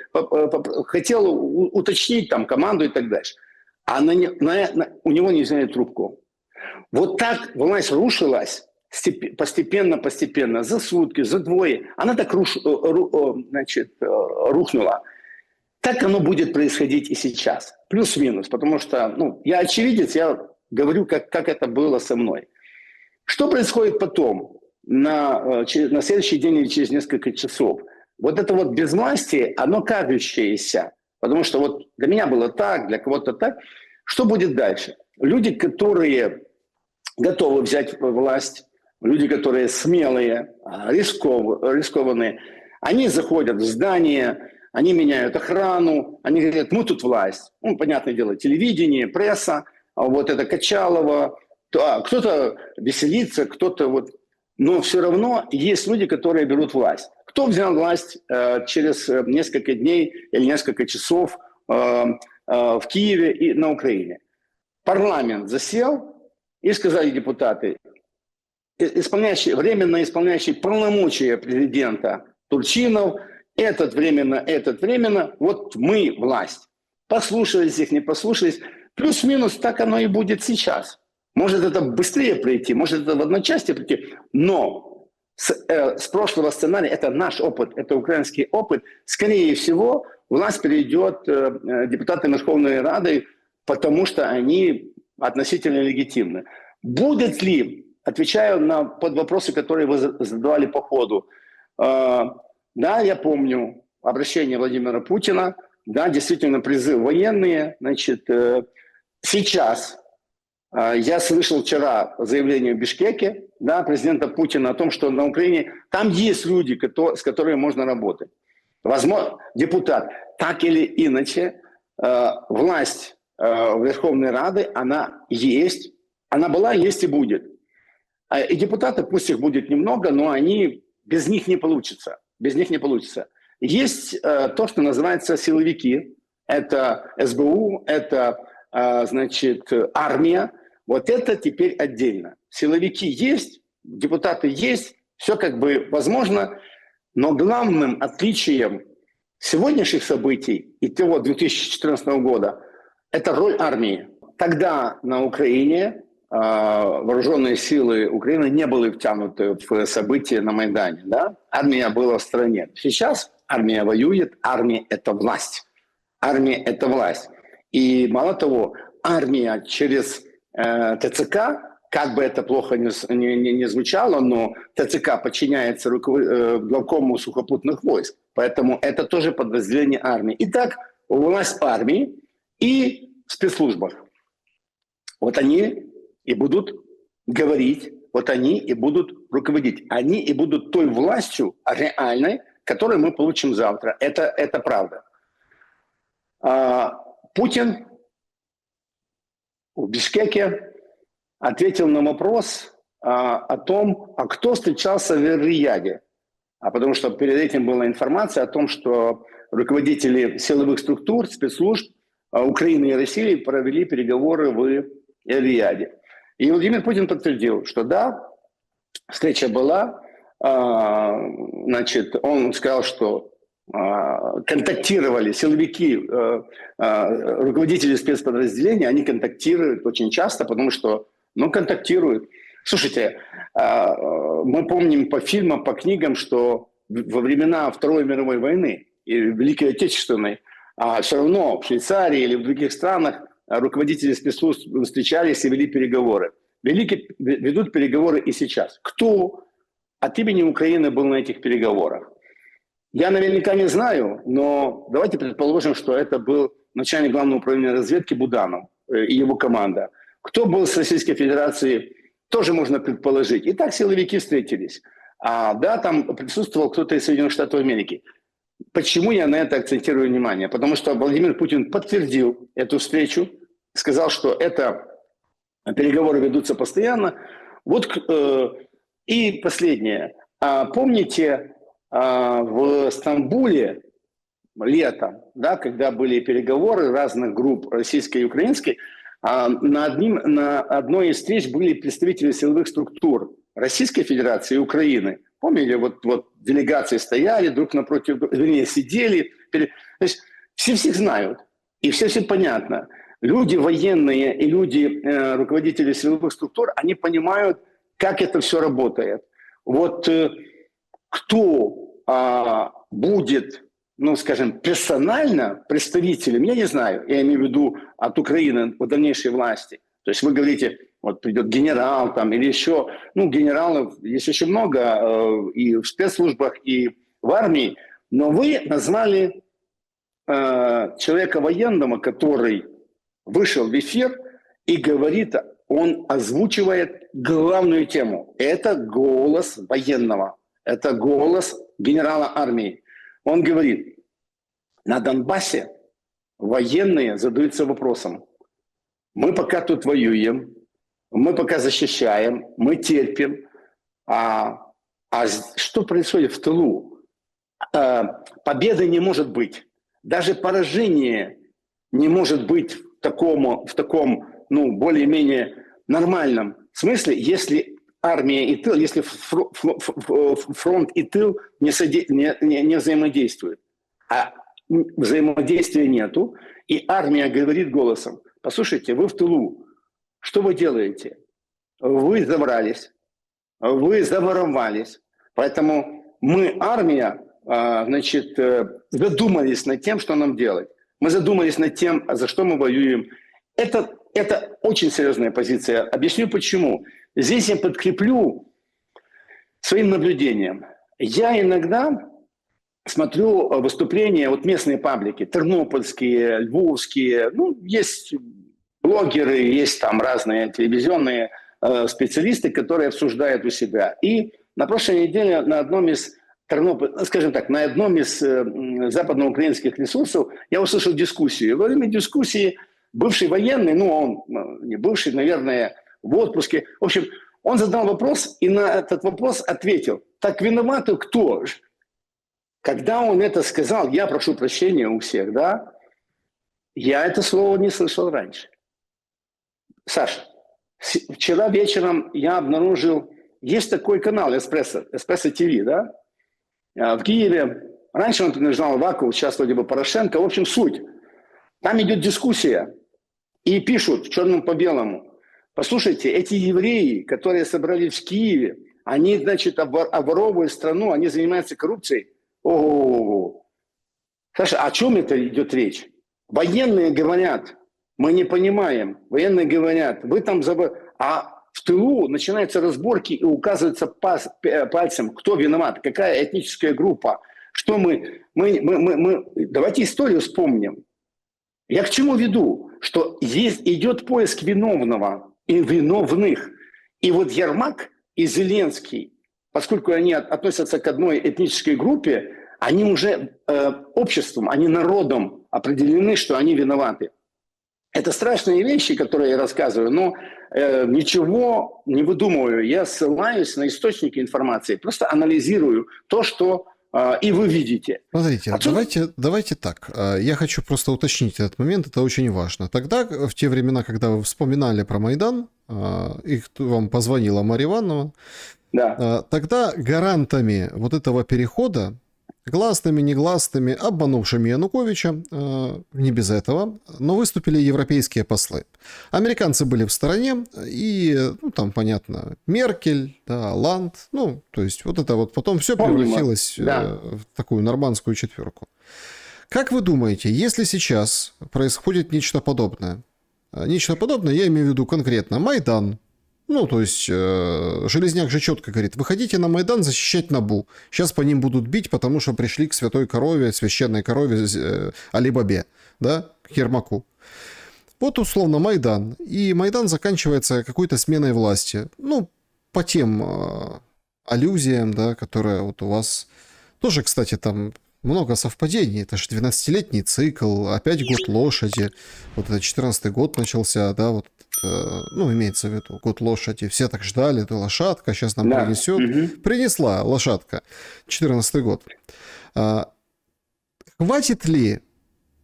хотел уточнить там команду и так дальше. А у него не взяли трубку. Вот так власть рушилась постепенно, за сутки, за двое. Она так рухнула. Так оно будет происходить и сейчас. Плюс-минус. Потому что я очевидец, я говорю, как это было со мной. Что происходит потом, на следующий день или через несколько часов? Вот это вот безвластие, оно кажущееся. Потому что вот для меня было так, для кого-то так. Что будет дальше? Люди, которые готовы взять власть, люди, которые смелые, рискованные, они заходят в здание, они меняют охрану, они говорят, мы тут власть. Понятное дело, телевидение, пресса, вот это Качалова, кто-то веселится, кто-то вот... Но все равно есть люди, которые берут власть. Кто взял власть через несколько дней или несколько часов в Киеве и на Украине? Парламент засел, и сказали депутаты, временно исполняющий полномочия президента Турчинов, этот временно, вот мы власть. Послушались их, не послушались. Плюс-минус так оно и будет сейчас. Может это быстрее пройти, может это в одночасье пройти, но с прошлого сценария, это наш опыт, это украинский опыт, скорее всего, власть перейдет депутатам Верховной Рады, потому что они относительно легитимны. Будет ли, отвечаю под вопросы, которые вы задавали по ходу, да, я помню обращение Владимира Путина, да, действительно призыв военные, значит, сейчас я слышал вчера заявление в Бишкеке, да, президента Путина о том, что на Украине там есть люди, с которыми можно работать. Возможно, депутат, так или иначе, власть Верховной Рады, она есть, она была, есть и будет. И депутаты, пусть их будет немного, но без них не получится. Без них не получится. Есть то, что называется силовики. Это СБУ, это, значит, армия. Вот это теперь отдельно. Силовики есть, депутаты есть, все как бы возможно, но главным отличием сегодняшних событий и того 2014 года это роль армии. Тогда на Украине вооруженные силы Украины не были втянуты в события на Майдане. Да? Армия была в стране. Сейчас армия воюет, армия – это власть. Армия – это власть. И мало того, армия через ТЦК, как бы это плохо не звучало, но ТЦК подчиняется главкому сухопутных войск. Поэтому это тоже подразделение армии. Итак, власть в армии и в спецслужбах. Вот они и будут говорить, вот они и будут руководить. Они и будут той властью реальной, которую мы получим завтра. Это правда. Путин в Бишкеке ответил на вопрос о том, кто встречался в Эр-Рияде. Потому что перед этим была информация о том, что руководители силовых структур, спецслужб Украины и России провели переговоры в Эр-Рияде. И Владимир Путин подтвердил, что да, встреча была. Значит, он сказал, что контактировали силовики, руководители спецподразделений, они контактируют очень часто, потому что, контактируют. Слушайте, мы помним по фильмам, по книгам, что во времена Второй мировой войны и Великой Отечественной все равно в Швейцарии или в других странах руководители спецслужб встречались и вели переговоры. ведут переговоры и сейчас. Кто от имени Украины был на этих переговорах? Я наверняка не знаю, но давайте предположим, что это был начальник Главного управления разведки Буданов и его команда. Кто был с Российской Федерации, тоже можно предположить. И так силовики встретились. Да, там присутствовал кто-то из Соединенных Штатов Америки. Почему я на это акцентирую внимание? Потому что Владимир Путин подтвердил эту встречу, сказал, что это переговоры ведутся постоянно. Вот и последнее. Помните, в Стамбуле летом, да, когда были переговоры разных групп, российской и украинской, на одной из встреч были представители силовых структур Российской Федерации и Украины. Помните, вот делегации стояли друг напротив, вернее, сидели. То есть все всех знают, и все понятно. Люди военные и люди, руководители силовых структур, они понимают, как это все работает. Вот кто будет, ну, скажем, персонально представителем, я не знаю, я имею в виду от Украины, от дальнейшей власти. То есть вы говорите, вот придет генерал там или еще, ну, генералов есть очень много и в спецслужбах, и в армии, но вы назвали человека военного, который вышел в эфир и говорит, он озвучивает главную тему. Это голос военного, это голос генерала армии. Он говорит, на Донбассе военные задаются вопросом, мы пока тут воюем, мы пока защищаем, мы терпим, а что происходит в тылу? Победы не может быть, даже поражение не может быть в таком, ну, более-менее нормальном смысле, если армия и тыл, если фронт и тыл не взаимодействуют. А взаимодействия нету, и армия говорит голосом, послушайте, вы в тылу, что вы делаете? Вы забрались, вы заворовались, поэтому мы, армия, значит, задумались над тем, что нам делать. Мы задумались над тем, за что мы воюем. Это очень серьезная позиция. Объясню почему. Здесь я подкреплю своим наблюдением. Я иногда смотрю выступления, вот местные паблики, тернопольские, львовские, ну, есть блогеры, есть там разные телевизионные специалисты, которые обсуждают у себя. И на прошлой неделе на одном из на одном из западноукраинских ресурсов я услышал дискуссию. Во время дискуссии бывший военный, ну, он не бывший, наверное, в отпуске. В общем, он задал вопрос и на этот вопрос ответил. Так виноваты кто? Когда он это сказал, я прошу прощения у всех, да, я это слово не слышал раньше. Саша, вчера вечером я обнаружил, есть такой канал «Эспрессо», «Эспрессо ТВ», да, в Киеве. Раньше он принадлежал Авакову, сейчас вроде бы Порошенко. В общем, суть. Там идет дискуссия. И пишут черным по белому. Послушайте, эти евреи, которые собрались в Киеве, они, значит, обворовывают страну, они занимаются коррупцией. О-о-о-о. Саша, о чем это идет речь? Военные говорят, мы не понимаем. Военные говорят, вы там а в тылу начинаются разборки и указывается пальцем, кто виноват, какая этническая группа. Что мы... Давайте историю вспомним. Я к чему веду? Что идет поиск виновного и виновных. И вот Ермак и Зеленский, поскольку они относятся к одной этнической группе, они уже обществом, они народом определены, что они виноваты. Это страшные вещи, которые я рассказываю, но ничего не выдумываю. Я ссылаюсь на источники информации, просто анализирую то, что и вы видите. Смотрите, давайте так. Я хочу просто уточнить этот момент, это очень важно. Тогда, в те времена, когда вы вспоминали про Майдан, вам позвонила Марья Ивановна, да. Тогда гарантами вот этого перехода, гласными, негласными, обманувшими Януковича, не без этого, но выступили европейские послы. Американцы были в стороне, и, ну, там, понятно, Меркель, да, Оланд, ну, то есть вот это вот потом все превратилось в такую нормандскую четверку. Как вы думаете, если сейчас происходит нечто подобное, я имею в виду конкретно Майдан, Ну, то есть, Железняк же четко говорит, выходите на Майдан защищать НАБУ. Сейчас по ним будут бить, потому что пришли к святой корове, священной корове Али-Бабе, да, к Ермаку. Вот условно Майдан. И Майдан заканчивается какой-то сменой власти. Ну, по тем аллюзиям, да, которые вот у вас... Тоже, кстати, там много совпадений. Это же 12-летний цикл, опять год лошади. Вот это 14-й год начался, да, вот ну, имеется в виду, год лошади. Все так ждали, эту лошадка сейчас нам принесет. Угу. Принесла лошадка. 14-й год. Хватит ли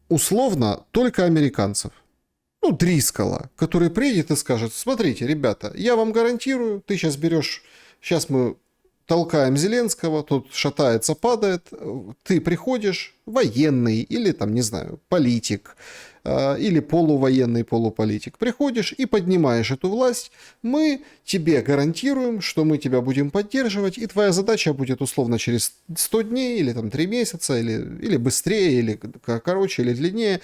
условно только американцев? Ну, Дрискала, который приедет и скажет, смотрите, ребята, я вам гарантирую, ты сейчас берешь, сейчас мы толкаем Зеленского, тот шатается, падает, ты приходишь, военный или там, не знаю, политик, или полувоенный, полуполитик, приходишь и поднимаешь эту власть, мы тебе гарантируем, что мы тебя будем поддерживать, и твоя задача будет условно через 100 дней, или там 3 месяца, или быстрее, или короче, или длиннее,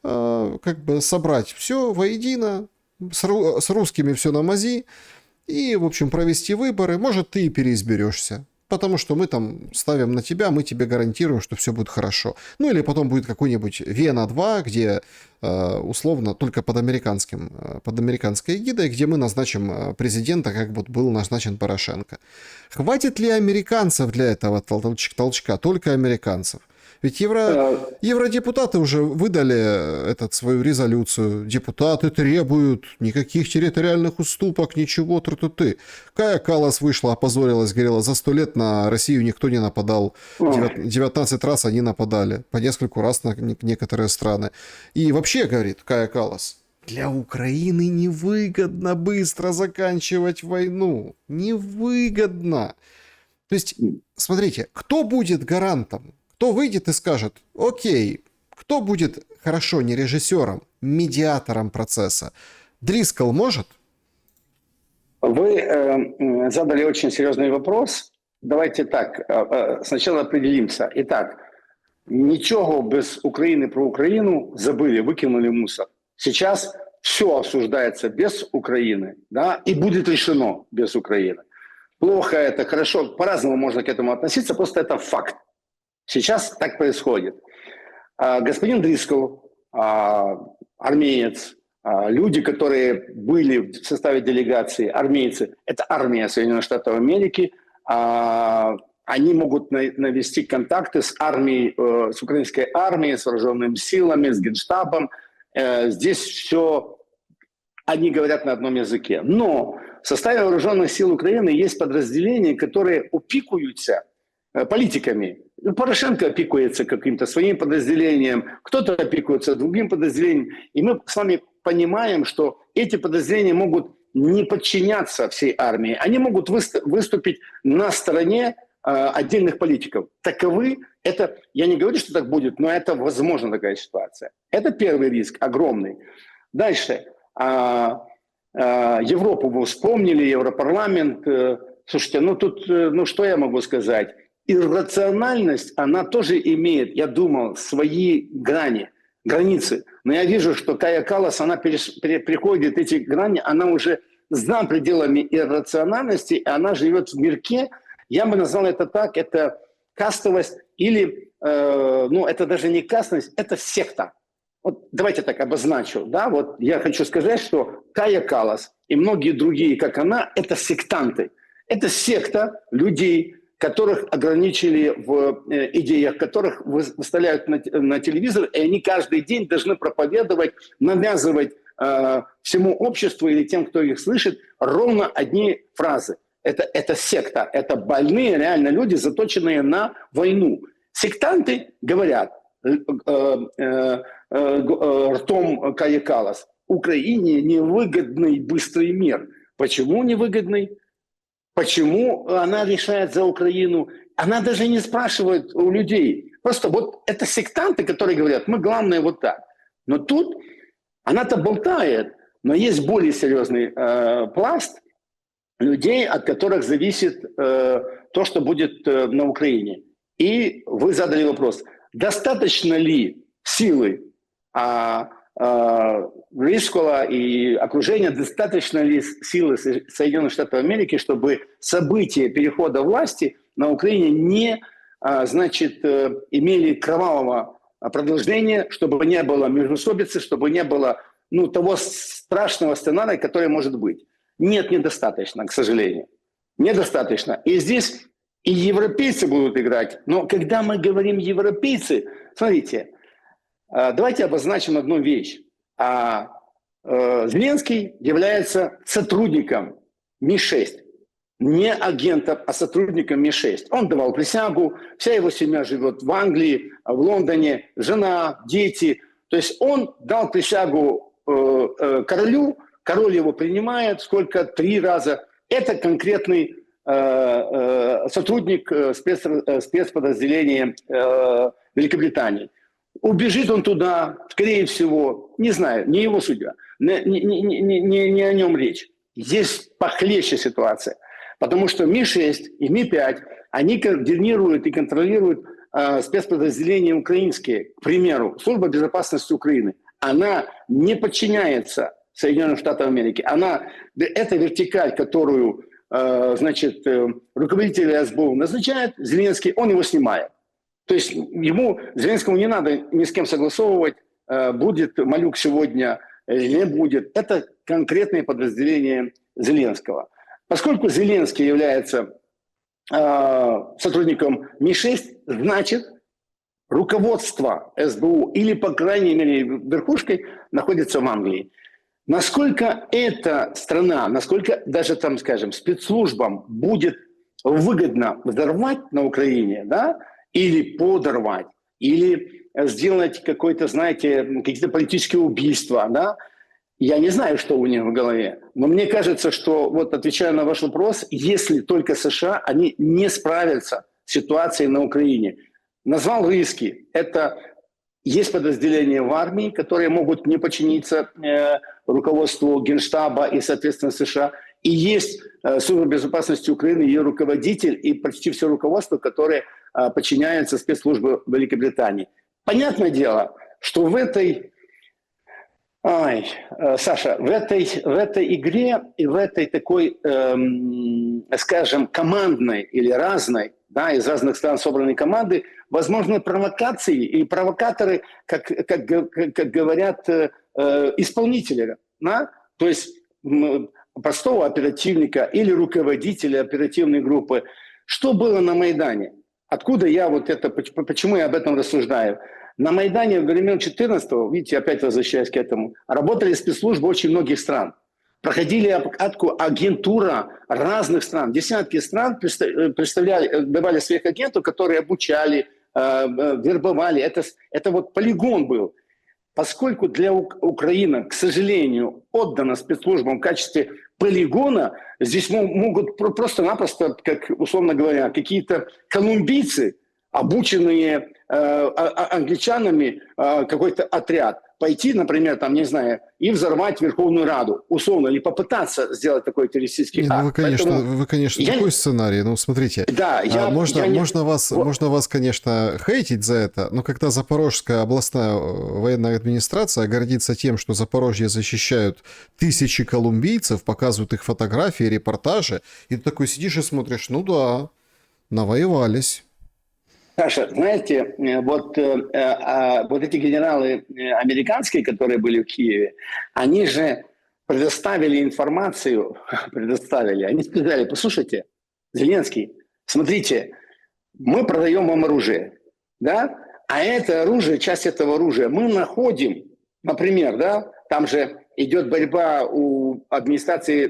как бы собрать все воедино, с русскими все на мази, и, в общем, провести выборы. Может, ты и переизберешься, потому что мы там ставим на тебя, мы тебе гарантируем, что все будет хорошо. Ну, или потом будет какой-нибудь Вена-2, где, условно, только под американской эгидой, где мы назначим президента, как вот был назначен Порошенко. Хватит ли американцев для этого толчка? Только американцев. Ведь евродепутаты уже выдали свою резолюцию. Депутаты требуют никаких территориальных уступок, ничего, ты. Кая Каллас вышла, опозорилась, говорила, за 100 лет на Россию никто не нападал. 19 раз они нападали. По нескольку раз на некоторые страны. И вообще, говорит Кая Каллас, для Украины невыгодно быстро заканчивать войну. Невыгодно. То есть, смотрите, кто будет гарантом? Кто выйдет и скажет, окей, кто будет, хорошо, не режиссером, медиатором процесса? Дрискал может? Вы задали очень серьезный вопрос. Давайте так, сначала определимся. Итак, ничего без Украины про Украину забыли, выкинули в мусор. Сейчас все обсуждается без Украины, да, и будет решено без Украины. Плохо это, хорошо, по-разному можно к этому относиться, просто это факт. Сейчас так происходит. Господин Дрискал, армеец, люди, которые были в составе делегации, армейцы, это армия Соединенных Штатов Америки, они могут навести контакты с армией, с украинской армией, с вооруженными силами, с Генштабом. Здесь все, они говорят на одном языке. Но в составе вооруженных сил Украины есть подразделения, которые упикуются политиками. Порошенко опекуется каким-то своим подразделением, кто-то опекуется другим подразделением. И мы с вами понимаем, что эти подразделения могут не подчиняться всей армии. Они могут выступить на стороне отдельных политиков. Таковы, это, я не говорю, что так будет, но это возможна такая ситуация. Это первый риск, огромный. Дальше. Европу вы вспомнили, Европарламент. Слушайте, ну тут, ну что я могу сказать? Иррациональность, она тоже имеет, я думал, свои границы. Но я вижу, что Кая Каллас, она переходит эти грани, она уже за пределами иррациональности, и она живет в мирке. Я бы назвал это так, это кастовость или, ну, это даже не кастовость, это секта. Вот давайте так обозначу, да, вот я хочу сказать, что Кая Каллас и многие другие, как она, это сектанты. Это секта людей, которых ограничили в идеях, которых выставляют на телевизор, и они каждый день должны проповедовать, навязывать всему обществу или тем, кто их слышит, ровно одни фразы. Это секта, это больные реально люди, заточенные на войну. Сектанты говорят ртом Каи Каллас, Украине невыгодный быстрый мир. Почему невыгодный? Почему она решает за Украину? Она даже не спрашивает у людей. Просто вот это сектанты, которые говорят, мы главное вот так. Но тут она-то болтает, но есть более серьезный пласт людей, от которых зависит то, что будет на Украине. И вы задали вопрос, достаточно ли силы Рискола и окружения, достаточно ли силы Соединенных Штатов Америки, чтобы события перехода власти на Украине не, имели кровавого продолжения, чтобы не было междоусобицы, чтобы не было того страшного сценария, который может быть. Нет, недостаточно, к сожалению. Недостаточно. И здесь и европейцы будут играть. Но когда мы говорим европейцы, смотрите, давайте обозначим одну вещь. Зеленский является сотрудником Ми-6. Не агентом, а сотрудником Ми-6. Он давал присягу, вся его семья живет в Англии, в Лондоне, жена, дети. То есть он дал присягу королю, король его принимает, 3 раза. Это конкретный сотрудник спецподразделения Великобритании. Убежит он туда, скорее всего, не знаю, не его судьба, не о нем речь. Есть похлеще ситуация, потому что Ми-6 и Ми-5, они координируют и контролируют спецподразделения украинские. К примеру, Служба безопасности Украины. Она не подчиняется Соединенным Штатам Америки. Это вертикаль, которую, руководитель СБУ назначает, Зеленский, он его снимает. То есть Зеленскому не надо ни с кем согласовывать, будет Малюк сегодня или не будет. Это конкретные подразделения Зеленского. Поскольку Зеленский является сотрудником Ми-6, значит, руководство СБУ или, по крайней мере, верхушкой находится в Англии. Насколько эта страна, насколько даже спецслужбам будет выгодно взорвать на Украине, да, или подорвать, или сделать какие-то политические убийства, да? Я не знаю, что у них в голове, но мне кажется, что, отвечая на ваш вопрос, если только США, они не справятся с ситуацией на Украине. Назвал риски. Это есть подразделения в армии, которые могут не подчиниться руководству Генштаба и, соответственно, США. И есть Служба безопасности Украины, ее руководитель и почти все руководство, которое подчиняется спецслужбе Великобритании. Понятное дело, что в этой игре и в этой такой, командной или разной, да, из разных стран собранной команды, возможны провокации и провокаторы, как говорят исполнители, да? То есть простого оперативника или руководителя оперативной группы. Что было на Майдане? Откуда почему я об этом рассуждаю? На Майдане в времен 14-го, видите, опять возвращаясь к этому, работали спецслужбы очень многих стран. Проходили агентура разных стран. Десятки стран давали своих агентов, которые обучали, вербовали. Это полигон был. Поскольку для Украины, к сожалению, отдана спецслужбам в качестве полигона, здесь могут просто-напросто, как условно говоря, какие-то колумбийцы, обученные англичанами, какой-то отряд, пойти, например, и взорвать Верховную Раду, условно, или попытаться сделать такой террористический акт. Вы, конечно, такой сценарий, смотрите, да, можно вас, конечно, хейтить за это, но когда Запорожская областная военная администрация гордится тем, что Запорожье защищают тысячи колумбийцев, показывают их фотографии, репортажи, и ты такой сидишь и смотришь, навоевались. Саша, знаете, эти генералы американские, которые были в Киеве, они же предоставили информацию, они сказали: послушайте, Зеленский, смотрите, мы продаем вам оружие, да, а это оружие, часть этого оружия мы находим, например, да, там же идет борьба у администрации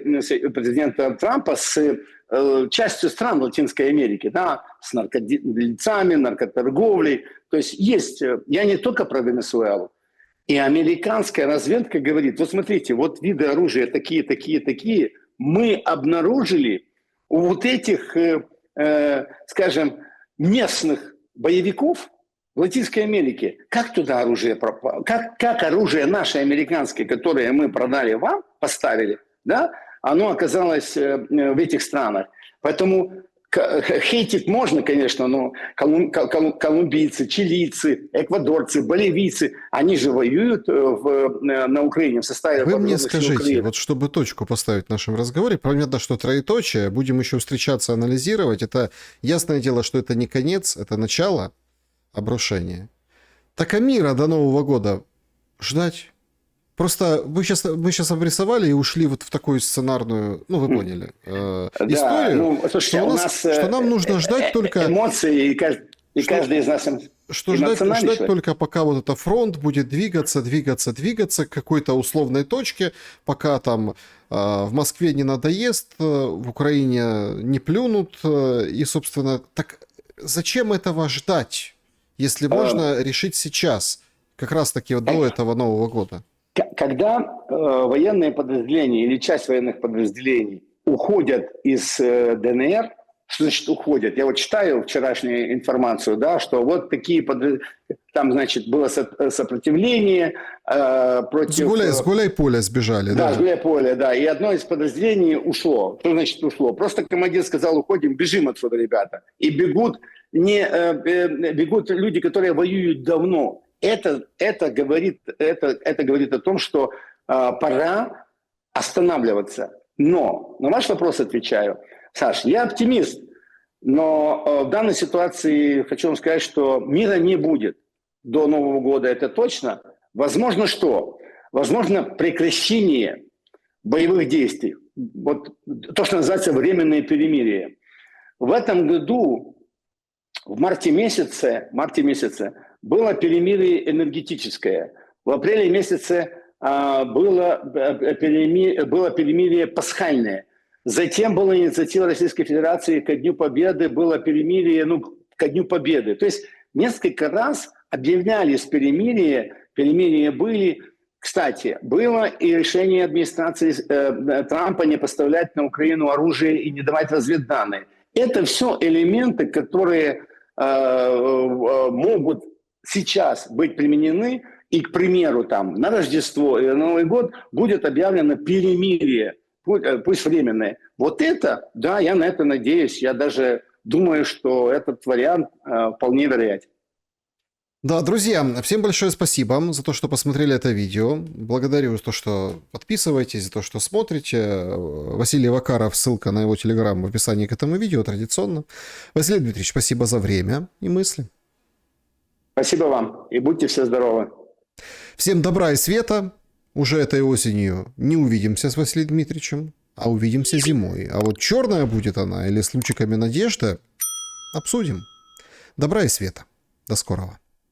президента Трампа с частью стран Латинской Америки, да, с наркодельцами, наркоторговлей. То есть я не только про Венесуэлу. И американская разведка говорит: смотрите, виды оружия такие, мы обнаружили у этих, местных боевиков в Латинской Америке. Как туда оружие пропало? Как оружие наше американское, которое мы продали вам, поставили, да, оно оказалось в этих странах. Поэтому Хейтить можно, конечно, но колумбийцы, чилийцы, эквадорцы, боливийцы, они же воюют на Украине в составе Вы мне вооруженных сил скажите, Украины. вот чтобы точку поставить в нашем разговоре, понятно, что троеточие, будем еще встречаться, анализировать, это ясное дело, что это не конец, это начало обрушения. Так а мира до Нового года ждать? Просто мы сейчас обрисовали и ушли вот в такую сценарную, ну, вы поняли, историю, ну, слушайте, что нам нужно ждать только... Эмоции, и каждый из нас что ждать только пока вот это фронт будет двигаться к какой-то условной точке, пока там в Москве не надоест, в Украине не плюнут, и, собственно, так зачем этого ждать, если можно решить сейчас, как раз-таки вот до этого Нового года? Когда военные подразделения или часть военных подразделений уходят из ДНР, что значит уходят? Я вот читаю вчерашнюю информацию, да, что вот такие там, значит, было сопротивление против... С Гуляйполя сбежали, да? Да, с Гуляйполя, да. И одно из подразделений ушло. Что значит ушло? Просто командир сказал, уходим, бежим отсюда, ребята. И бегут люди, которые воюют давно. Это говорит о том, что пора останавливаться. Но на ваш вопрос отвечаю. Саш, я оптимист, но в данной ситуации хочу вам сказать, что мира не будет до Нового года, это точно. Возможно, что? Возможно, прекращение боевых действий. Вот то, что называется временное перемирие. В этом году, в марте месяце было перемирие энергетическое. В апреле месяце было перемирие пасхальное. Затем была инициатива Российской Федерации ко Дню Победы, было перемирие, ко Дню Победы. То есть несколько раз объявлялись перемирия были. Кстати, было и решение администрации Трампа не поставлять на Украину оружие и не давать разведданные. Это все элементы, которые могут сейчас быть применены, и, к примеру, там, на Рождество или на Новый год будет объявлено перемирие, пусть временное. Вот это, да, я на это надеюсь. Я даже думаю, что этот вариант вполне вероятен. Да, друзья, всем большое спасибо за то, что посмотрели это видео. Благодарю за то, что подписываетесь, за то, что смотрите. Василий Вакаров, ссылка на его телеграм в описании к этому видео традиционно. Василий Дмитриевич, спасибо за время и мысли. Спасибо вам, и будьте все здоровы. Всем добра и света. Уже этой осенью не увидимся с Василием Дмитриевичем, а увидимся зимой. А вот черная будет она или с лучиками надежды, обсудим. Добра и света. До скорого.